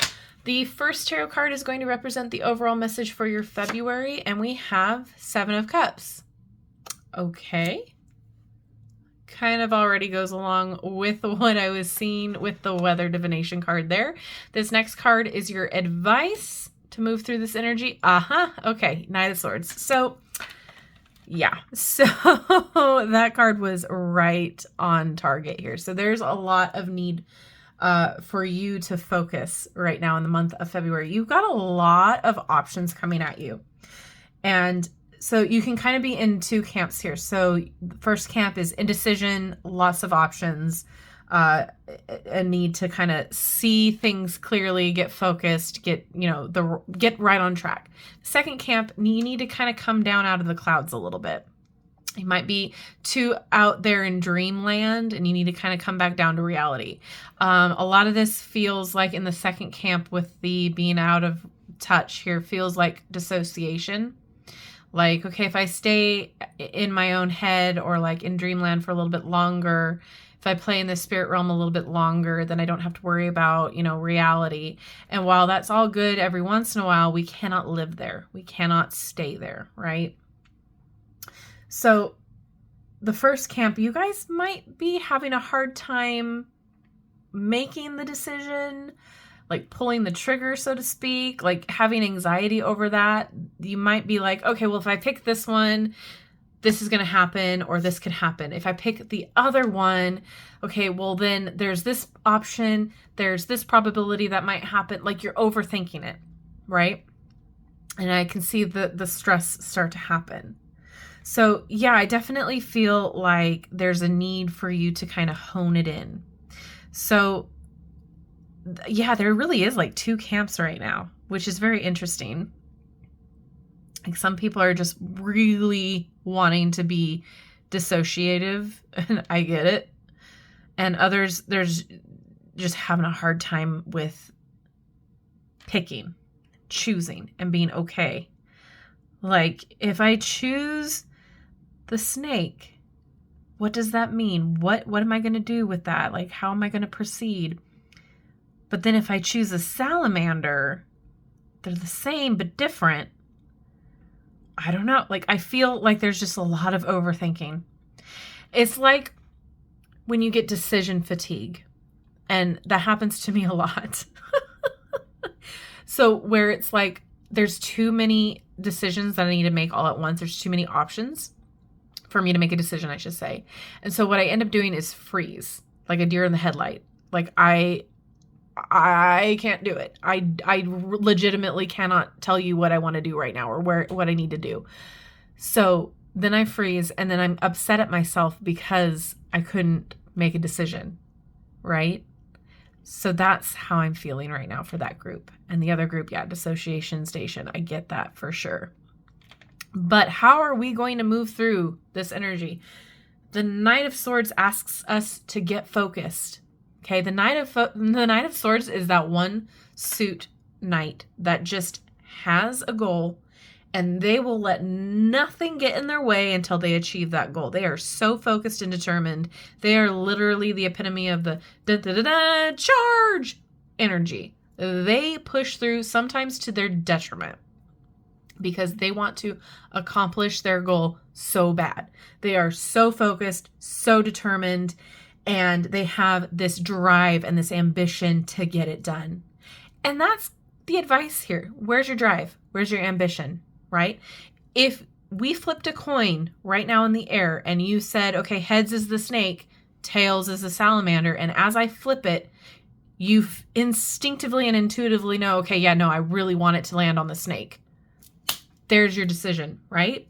[SPEAKER 1] The first tarot card is going to represent the overall message for your February, and we have 7 of Cups. Okay. Kind of already goes along with what I was seeing with the weather divination card there. This next card is your advice to move through this energy. Okay, Knight of Swords. So yeah, so that card was right on target here. So there's a lot of need for you to focus right now in the month of February. You've got a lot of options coming at you. And so you can kind of be in 2 camps here. So the first camp is indecision, lots of options, a need to kind of see things clearly, get focused, get right on track. Second camp, you need to kind of come down out of the clouds a little bit. You might be too out there in dreamland and you need to kind of come back down to reality. A lot of this feels like in the second camp with the being out of touch here feels like dissociation. Like, okay, if I stay in my own head or like in dreamland for a little bit longer, if I play in the spirit realm a little bit longer, then I don't have to worry about, reality. And while that's all good every once in a while, we cannot live there. We cannot stay there, right? So the first camp, you guys might be having a hard time making the decision, like pulling the trigger, so to speak, like having anxiety over that. You might be like, okay, well, if I pick this one, this is going to happen, or this could happen. If I pick the other one, okay, well, then there's this option, there's this probability that might happen. Like you're overthinking it, right? And I can see the stress start to happen. So yeah, I definitely feel like there's a need for you to kind of hone it in. So yeah, there really is like 2 camps right now, which is very interesting. Like some people are just really wanting to be dissociative, and I get it. And others, there's just having a hard time with picking, choosing, and being okay. Like if I choose the snake, what does that mean? What am I going to do with that? Like, how am I going to proceed? But then if I choose a salamander, they're the same but different. I don't know. Like, I feel like there's just a lot of overthinking. It's like when you get decision fatigue, and that happens to me a lot. So where it's like, there's too many decisions that I need to make all at once. There's too many options for me to make a decision, I should say. And so what I end up doing is freeze, like a deer in the headlight. Like I can't do it. I legitimately cannot tell you what I want to do right now or what I need to do. So then I freeze, and then I'm upset at myself because I couldn't make a decision, right? So that's how I'm feeling right now for that group. And the other group, yeah, dissociation station. I get that for sure. But how are we going to move through this energy? The Knight of Swords asks us to get focused. Okay, the Knight of Swords is that one suit knight that just has a goal, and they will let nothing get in their way until they achieve that goal. They are so focused and determined. They are literally the epitome of the charge energy. They push through, sometimes to their detriment. because they want to accomplish their goal so bad. They are so focused, so determined, and they have this drive and this ambition to get it done. And that's the advice here. Where's your drive? Where's your ambition, right? If we flipped a coin right now in the air and you said, okay, heads is the snake, tails is the salamander, and as I flip it, you instinctively and intuitively know, okay, yeah, no, I really want it to land on the snake. There's your decision, right?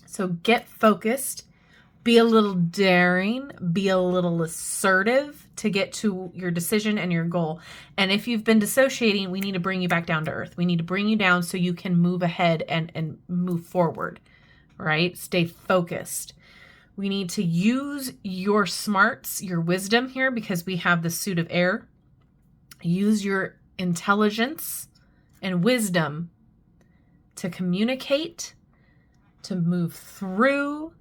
[SPEAKER 1] So get focused, be a little daring, be a little assertive to get to your decision and your goal. And if you've been dissociating, we need to bring you back down to earth. We need to bring you down so you can move ahead and move forward, right? Stay focused. We need to use your smarts, your wisdom here, because we have the suit of air. Use your intelligence and wisdom to communicate, to move through,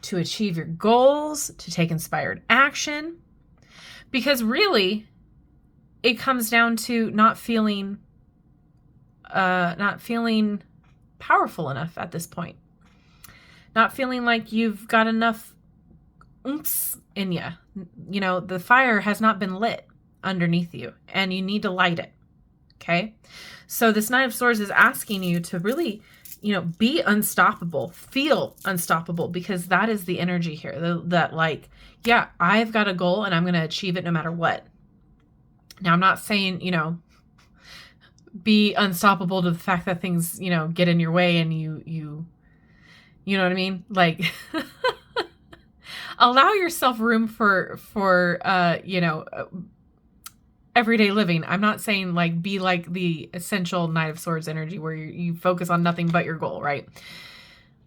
[SPEAKER 1] to achieve your goals, to take inspired action. Because really, it comes down to not feeling powerful enough at this point. Not feeling like you've got enough oomph in you. You know, the fire has not been lit underneath you, and you need to light it. Okay? So this Knight of Swords is asking you to really, be unstoppable, feel unstoppable, because that is the energy here. That like, yeah, I've got a goal and I'm going to achieve it no matter what. Now, I'm not saying, be unstoppable to the fact that things, get in your way and you know what I mean? Like, allow yourself room for everyday living. I'm not saying like be like the essential Knight of Swords energy where you focus on nothing but your goal, right?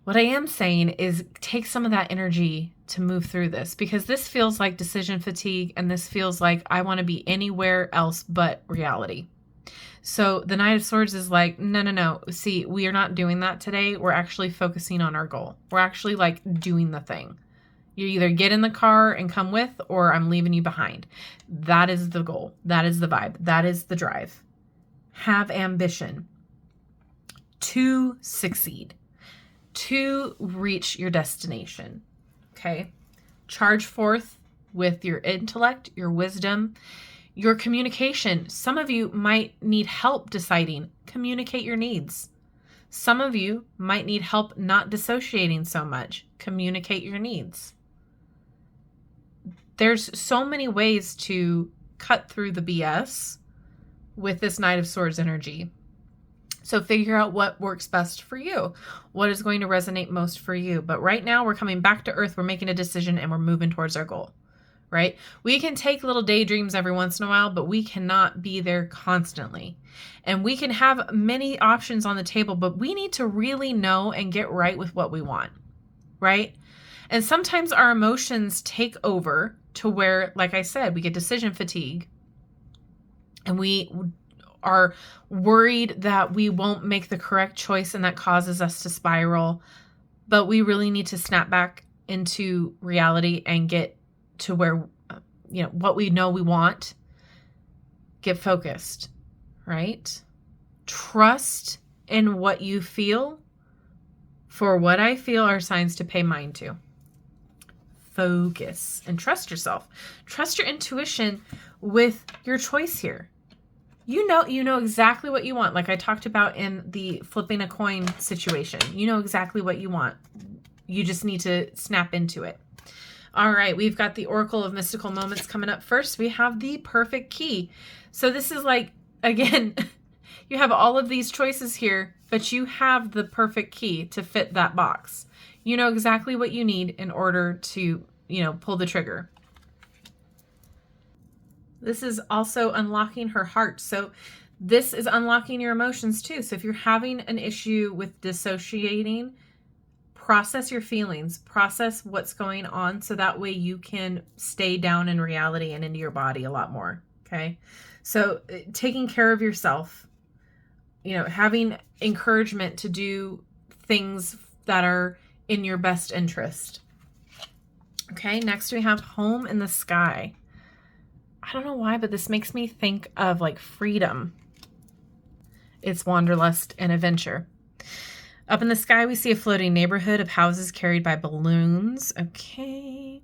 [SPEAKER 1] What I am saying is take some of that energy to move through this, because this feels like decision fatigue, and this feels like I want to be anywhere else but reality. So the Knight of Swords is like, no. See, we are not doing that today. We're actually focusing on our goal. We're actually like doing the thing. You either get in the car and come with, or I'm leaving you behind. That is the goal. That is the vibe. That is the drive. Have ambition to succeed, to reach your destination. Okay? Charge forth with your intellect, your wisdom, your communication. Some of you might need help deciding. Communicate your needs. Some of you might need help not dissociating so much. Communicate your needs. There's so many ways to cut through the BS with this Knight of Swords energy. So figure out what works best for you. What is going to resonate most for you. But right now we're coming back to earth. We're making a decision and we're moving towards our goal, right? We can take little daydreams every once in a while, but we cannot be there constantly. And we can have many options on the table, but we need to really know and get right with what we want, right? And sometimes our emotions take over to where, like I said, we get decision fatigue and we are worried that we won't make the correct choice, and that causes us to spiral. But we really need to snap back into reality and get to where, what we know we want. Get focused, right? Trust in what you feel. For what I feel are signs to pay mind to. Focus and trust yourself. Trust your intuition with your choice here. You know exactly what you want. Like I talked about in the flipping a coin situation. You know exactly what you want. You just need to snap into it. All right, we've got the Oracle of Mystical Moments coming up first. We have the perfect key. So this is like, again, you have all of these choices here, but you have the perfect key to fit that box. You know exactly what you need in order to, pull the trigger. This is also unlocking her heart. So this is unlocking your emotions too. So if you're having an issue with dissociating, process your feelings, process what's going on, so that way you can stay down in reality and into your body a lot more. Okay. So taking care of yourself, having encouragement to do things that are in your best interest. Okay. Next we have Home in the Sky. I don't know why, but this makes me think of like freedom. It's wanderlust and adventure. Up in the sky, we see a floating neighborhood of houses carried by balloons. Okay.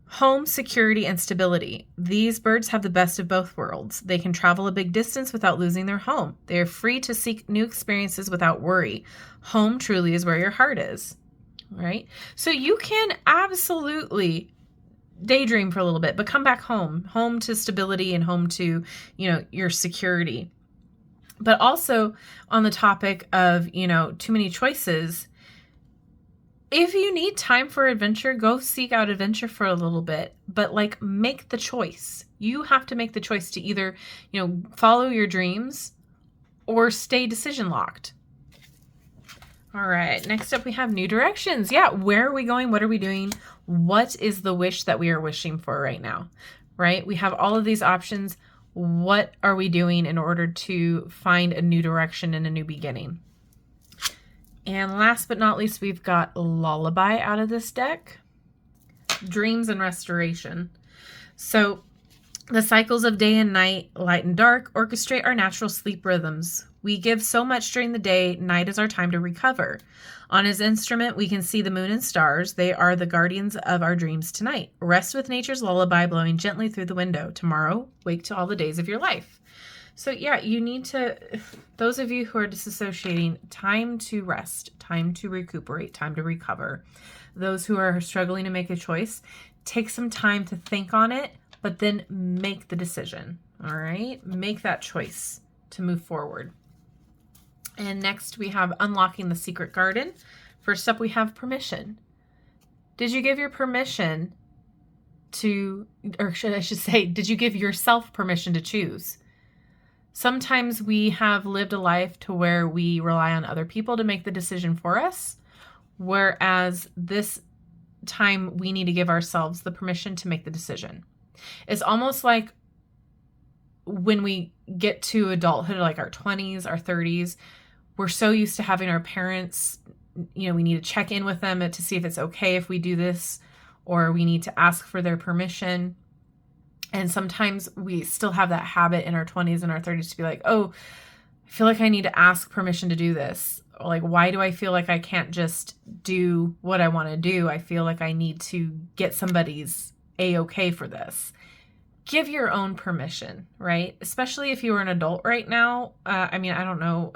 [SPEAKER 1] Home, security, and stability. These birds have the best of both worlds. They can travel a big distance without losing their home. They are free to seek new experiences without worry. Home truly is where your heart is. All right? So you can absolutely daydream for a little bit, but come back home to stability and home to, your security. But also on the topic of, too many choices, if you need time for adventure, go seek out adventure for a little bit, but make the choice. You have to make the choice to either, follow your dreams or stay decision locked. All right. Next up, we have new directions. Yeah. Where are we going? What are we doing? What is the wish that we are wishing for right now? Right? We have all of these options. What are we doing in order to find a new direction and a new beginning? And last but not least, we've got Lullaby out of this deck. Dreams and restoration. So the cycles of day and night, light and dark, orchestrate our natural sleep rhythms. We give so much during the day, night is our time to recover. On his instrument, we can see the moon and stars. They are the guardians of our dreams tonight. Rest with nature's lullaby blowing gently through the window. Tomorrow, wake to all the days of your life. So yeah, you need to, those of you who are disassociating, time to rest, time to recuperate, time to recover. Those who are struggling to make a choice, take some time to think on it, but then make the decision, all right? Make that choice to move forward. And next we have unlocking the secret garden. First up, we have permission. Did you give your permission to, or should I say, did you give yourself permission to choose? Sometimes we have lived a life to where we rely on other people to make the decision for us, whereas this time we need to give ourselves the permission to make the decision. It's almost like when we get to adulthood, like our 20s, our 30s, we're so used to having our parents, we need to check in with them to see if it's okay if we do this, or we need to ask for their permission. And sometimes we still have that habit in our 20s and our 30s to be like, oh, I feel like I need to ask permission to do this. Or like, why do I feel like I can't just do what I want to do? I feel like I need to get somebody's A-okay for this. Give your own permission, right? Especially if you are an adult right now. I don't know.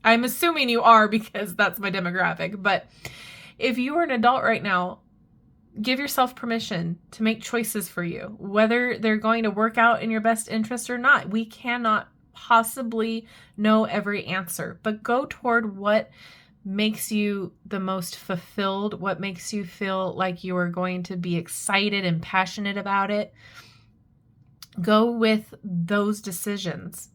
[SPEAKER 1] I'm assuming you are because that's my demographic. But if you are an adult right now, give yourself permission to make choices for you, whether they're going to work out in your best interest or not. We cannot possibly know every answer, but go toward what makes you the most fulfilled, what makes you feel like you are going to be excited and passionate about it. Go with those decisions.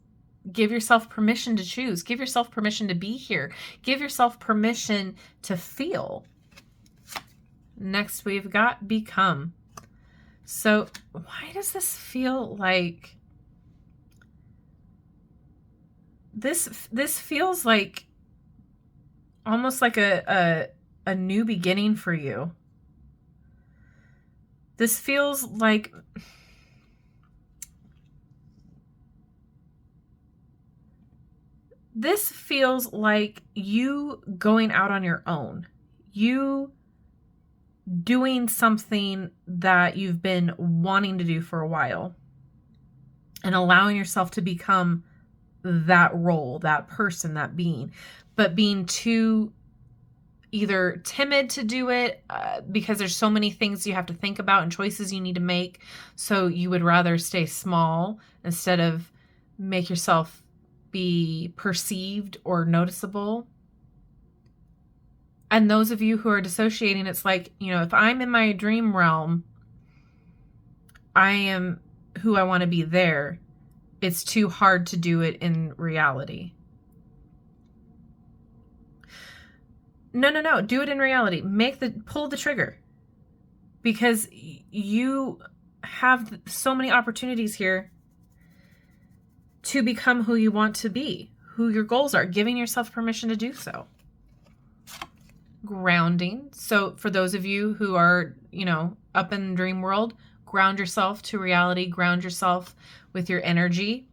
[SPEAKER 1] Give yourself permission to choose. Give yourself permission to be here. Give yourself permission to feel. Next, we've got become. So why does this feel like this feels like almost like a new beginning for you? This feels like you going out on your own. You doing something that you've been wanting to do for a while and allowing yourself to become that role, that person, that being, but being too either timid to do it because there's so many things you have to think about and choices you need to make. So you would rather stay small instead of make yourself be perceived or noticeable. And those of you who are dissociating, it's like, if I'm in my dream realm, I am who I want to be there. It's too hard to do it in reality. No. Do it in reality. Pull the trigger. Because you have so many opportunities here to become who you want to be, who your goals are, giving yourself permission to do so. Grounding. So for those of you who are, up in the dream world, ground yourself to reality, ground yourself with your energy.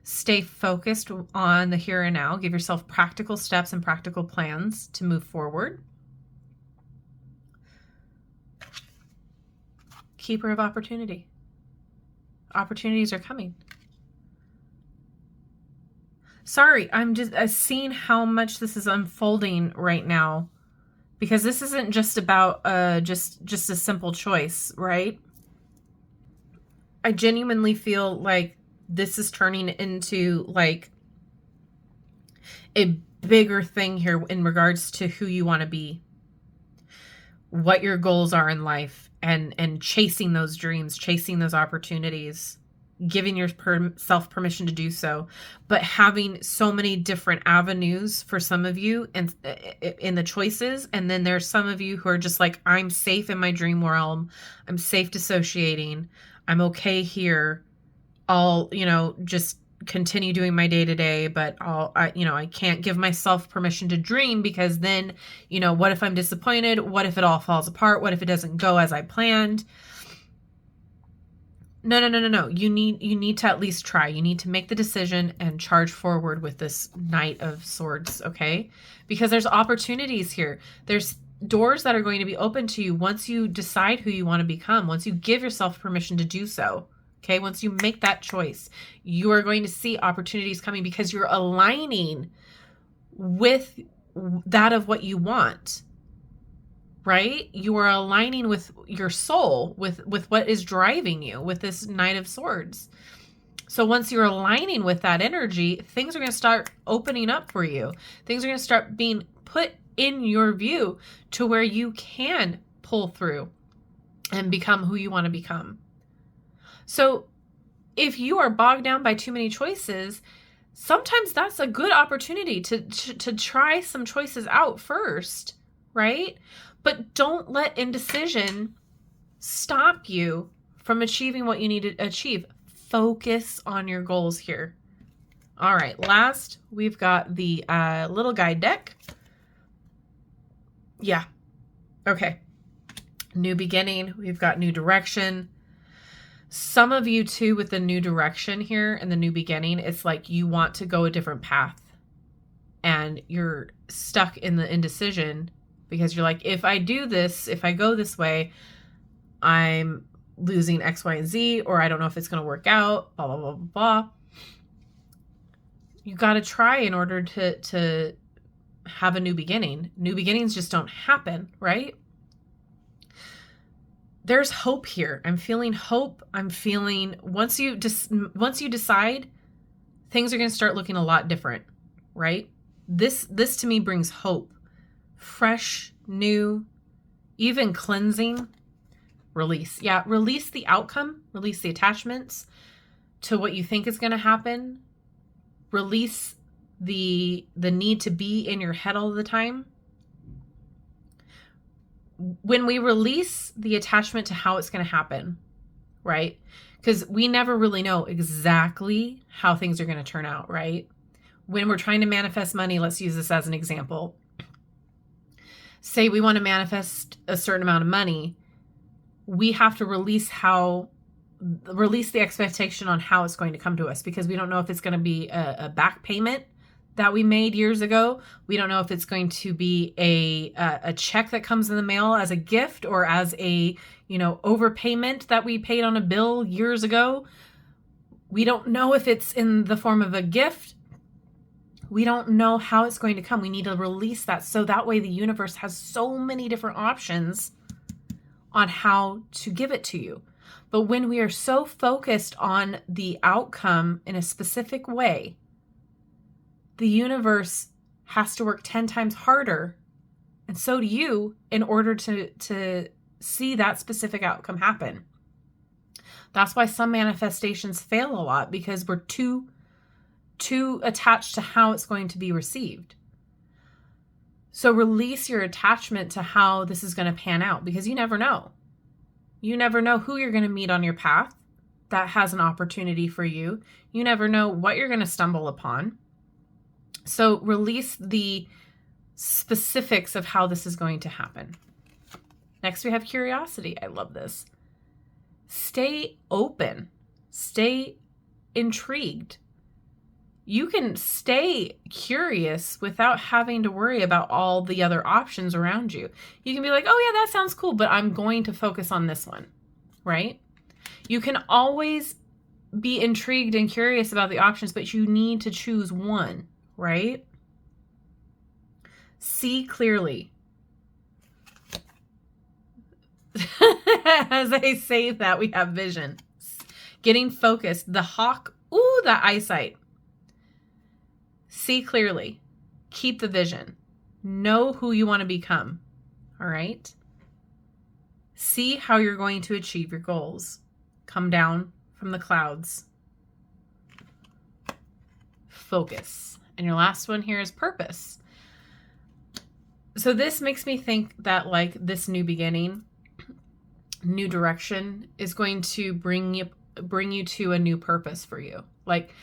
[SPEAKER 1] Stay focused on the here and now. Give yourself practical steps and practical plans to move forward. Keeper of opportunity. Opportunities are coming. Sorry, I'm seeing how much this is unfolding right now, because this isn't just about just a simple choice, right? I genuinely feel like this is turning into like a bigger thing here in regards to who you want to be, what your goals are in life, and chasing those dreams, chasing those opportunities, giving yourself permission to do so, but having so many different avenues for some of you and in the choices. And then there's some of you who are just like, I'm safe in my dream realm. I'm safe dissociating. I'm okay here. I'll, just continue doing my day to day, but I can't give myself permission to dream, because then, what if I'm disappointed? What if it all falls apart? What if it doesn't go as I planned? No. You need to at least try. You need to make the decision and charge forward with this Knight of Swords, okay? Because there's opportunities here. There's doors that are going to be open to you once you decide who you want to become, once you give yourself permission to do so. Okay, once you make that choice, you are going to see opportunities coming because you're aligning with that of what you want, right? You are aligning with your soul, with what is driving you, with this Knight of Swords. So once you're aligning with that energy, things are going to start opening up for you. Things are going to start being put in your view to where you can pull through and become who you want to become. So if you are bogged down by too many choices, sometimes that's a good opportunity to try some choices out first, right? But don't let indecision stop you from achieving what you need to achieve. Focus on your goals here. All right, last, we've got the little guide deck. Yeah, okay. New beginning, we've got new direction. Some of you too, with the new direction here and the new beginning, it's like you want to go a different path and you're stuck in the indecision because you're like, if I do this, if I go this way, I'm losing X, Y, and Z, or I don't know if it's going to work out, blah, blah, blah, blah, blah. You got to try in order to have a new beginning. New beginnings just don't happen, right? There's hope here. I'm feeling hope. I'm feeling once you decide, things are going to start looking a lot different, right? This to me brings hope. Fresh, new, even cleansing, release. Yeah, release the outcome, release the attachments to what you think is going to happen. Release the need to be in your head all the time. When we release the attachment to how it's going to happen, right? Because we never really know exactly how things are going to turn out, right? When we're trying to manifest money, let's use this as an example. Say we want to manifest a certain amount of money. We have to release the expectation on how it's going to come to us, because we don't know if it's going to be a back payment that we made years ago. We don't know if it's going to be a check that comes in the mail as a gift, or as a, overpayment that we paid on a bill years ago. We don't know if it's in the form of a gift. We don't know how it's going to come. We need to release that, so that way the universe has so many different options on how to give it to you. But when we are so focused on the outcome in a specific way, the universe has to work 10 times harder, and so do you, in order to see that specific outcome happen. That's why some manifestations fail a lot, because we're too attached to how it's going to be received. So release your attachment to how this is going to pan out, because you never know. You never know who you're going to meet on your path that has an opportunity for you. You never know what you're going to stumble upon. So release the specifics of how this is going to happen. Next, we have curiosity. I love this. Stay open. Stay intrigued. You can stay curious without having to worry about all the other options around you. You can be like, oh yeah, that sounds cool, but I'm going to focus on this one, right? You can always be intrigued and curious about the options, but you need to choose one, right? See clearly. As I say that, we have vision. Getting focused. The hawk. Ooh, that eyesight. See clearly. Keep the vision. Know who you want to become. All right? See how you're going to achieve your goals. Come down from the clouds. Focus. And your last one here is purpose. So this makes me think that like this new beginning, new direction is going to bring you to a new purpose for you. Like,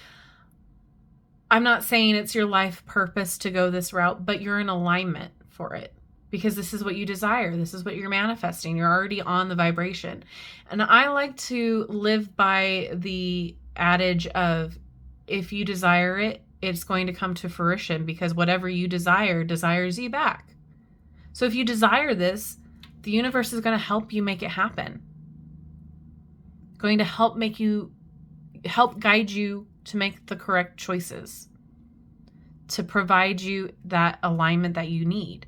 [SPEAKER 1] I'm not saying it's your life purpose to go this route, but you're in alignment for it because this is what you desire. This is what you're manifesting. You're already on the vibration. And I like to live by the adage of if you desire it, it's going to come to fruition because whatever you desire desires you back. So if you desire this, the universe is going to help you make it happen. Going to help guide you to make the correct choices, to provide you that alignment that you need.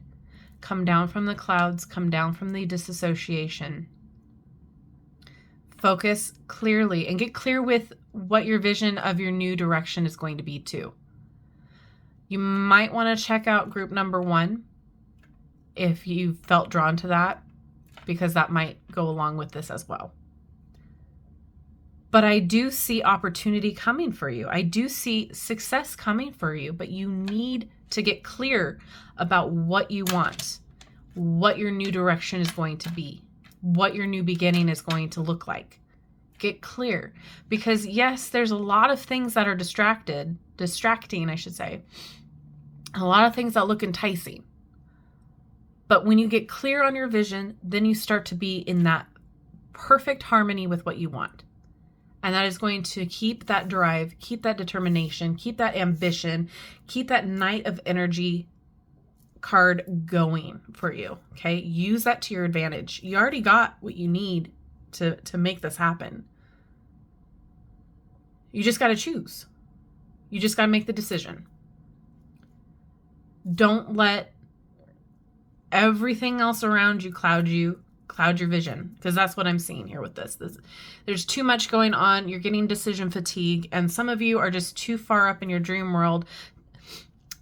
[SPEAKER 1] Come down from the clouds, come down from the disassociation. Focus clearly and get clear with what your vision of your new direction is going to be too. You might want to check out group number 1 if you felt drawn to that, because that might go along with this as well. But I do see opportunity coming for you. I do see success coming for you, but you need to get clear about what you want, what your new direction is going to be, what your new beginning is going to look like. Get clear, because yes, there's a lot of things that are distracting, I should say. A lot of things that look enticing. But when you get clear on your vision, then you start to be in that perfect harmony with what you want. And that is going to keep that drive, keep that determination, keep that ambition, keep that Knight of Energy card going for you. Okay. Use that to your advantage. You already got what you need to make this happen. You just got to choose. You just got to make the decision. Don't let everything else around you cloud your vision, because that's what I'm seeing here with this. There's too much going on. You're getting decision fatigue, and some of you are just too far up in your dream world.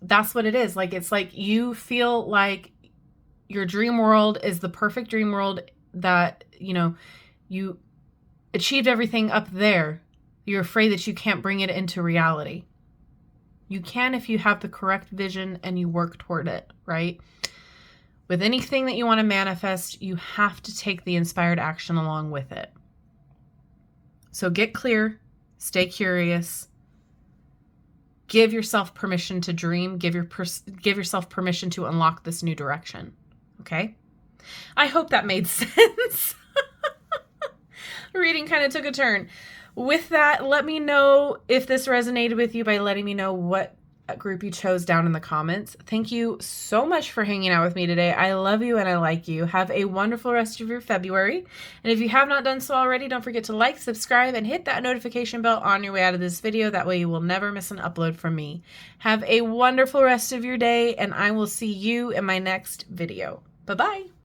[SPEAKER 1] That's what it is. Like, it's like you feel like your dream world is the perfect dream world that, you achieved everything up there. You're afraid that you can't bring it into reality. You can if you have the correct vision and you work toward it, right? With anything that you want to manifest, you have to take the inspired action along with it. So get clear, stay curious, give yourself permission to dream, give yourself permission to unlock this new direction. Okay? I hope that made sense. Reading kind of took a turn. With that, let me know if this resonated with you by letting me know what group you chose down in the comments. Thank you so much for hanging out with me today. I love you and I like you. Have a wonderful rest of your February. And if you have not done so already, don't forget to like, subscribe, and hit that notification bell on your way out of this video. That way you will never miss an upload from me. Have a wonderful rest of your day, and I will see you in my next video. Bye-bye.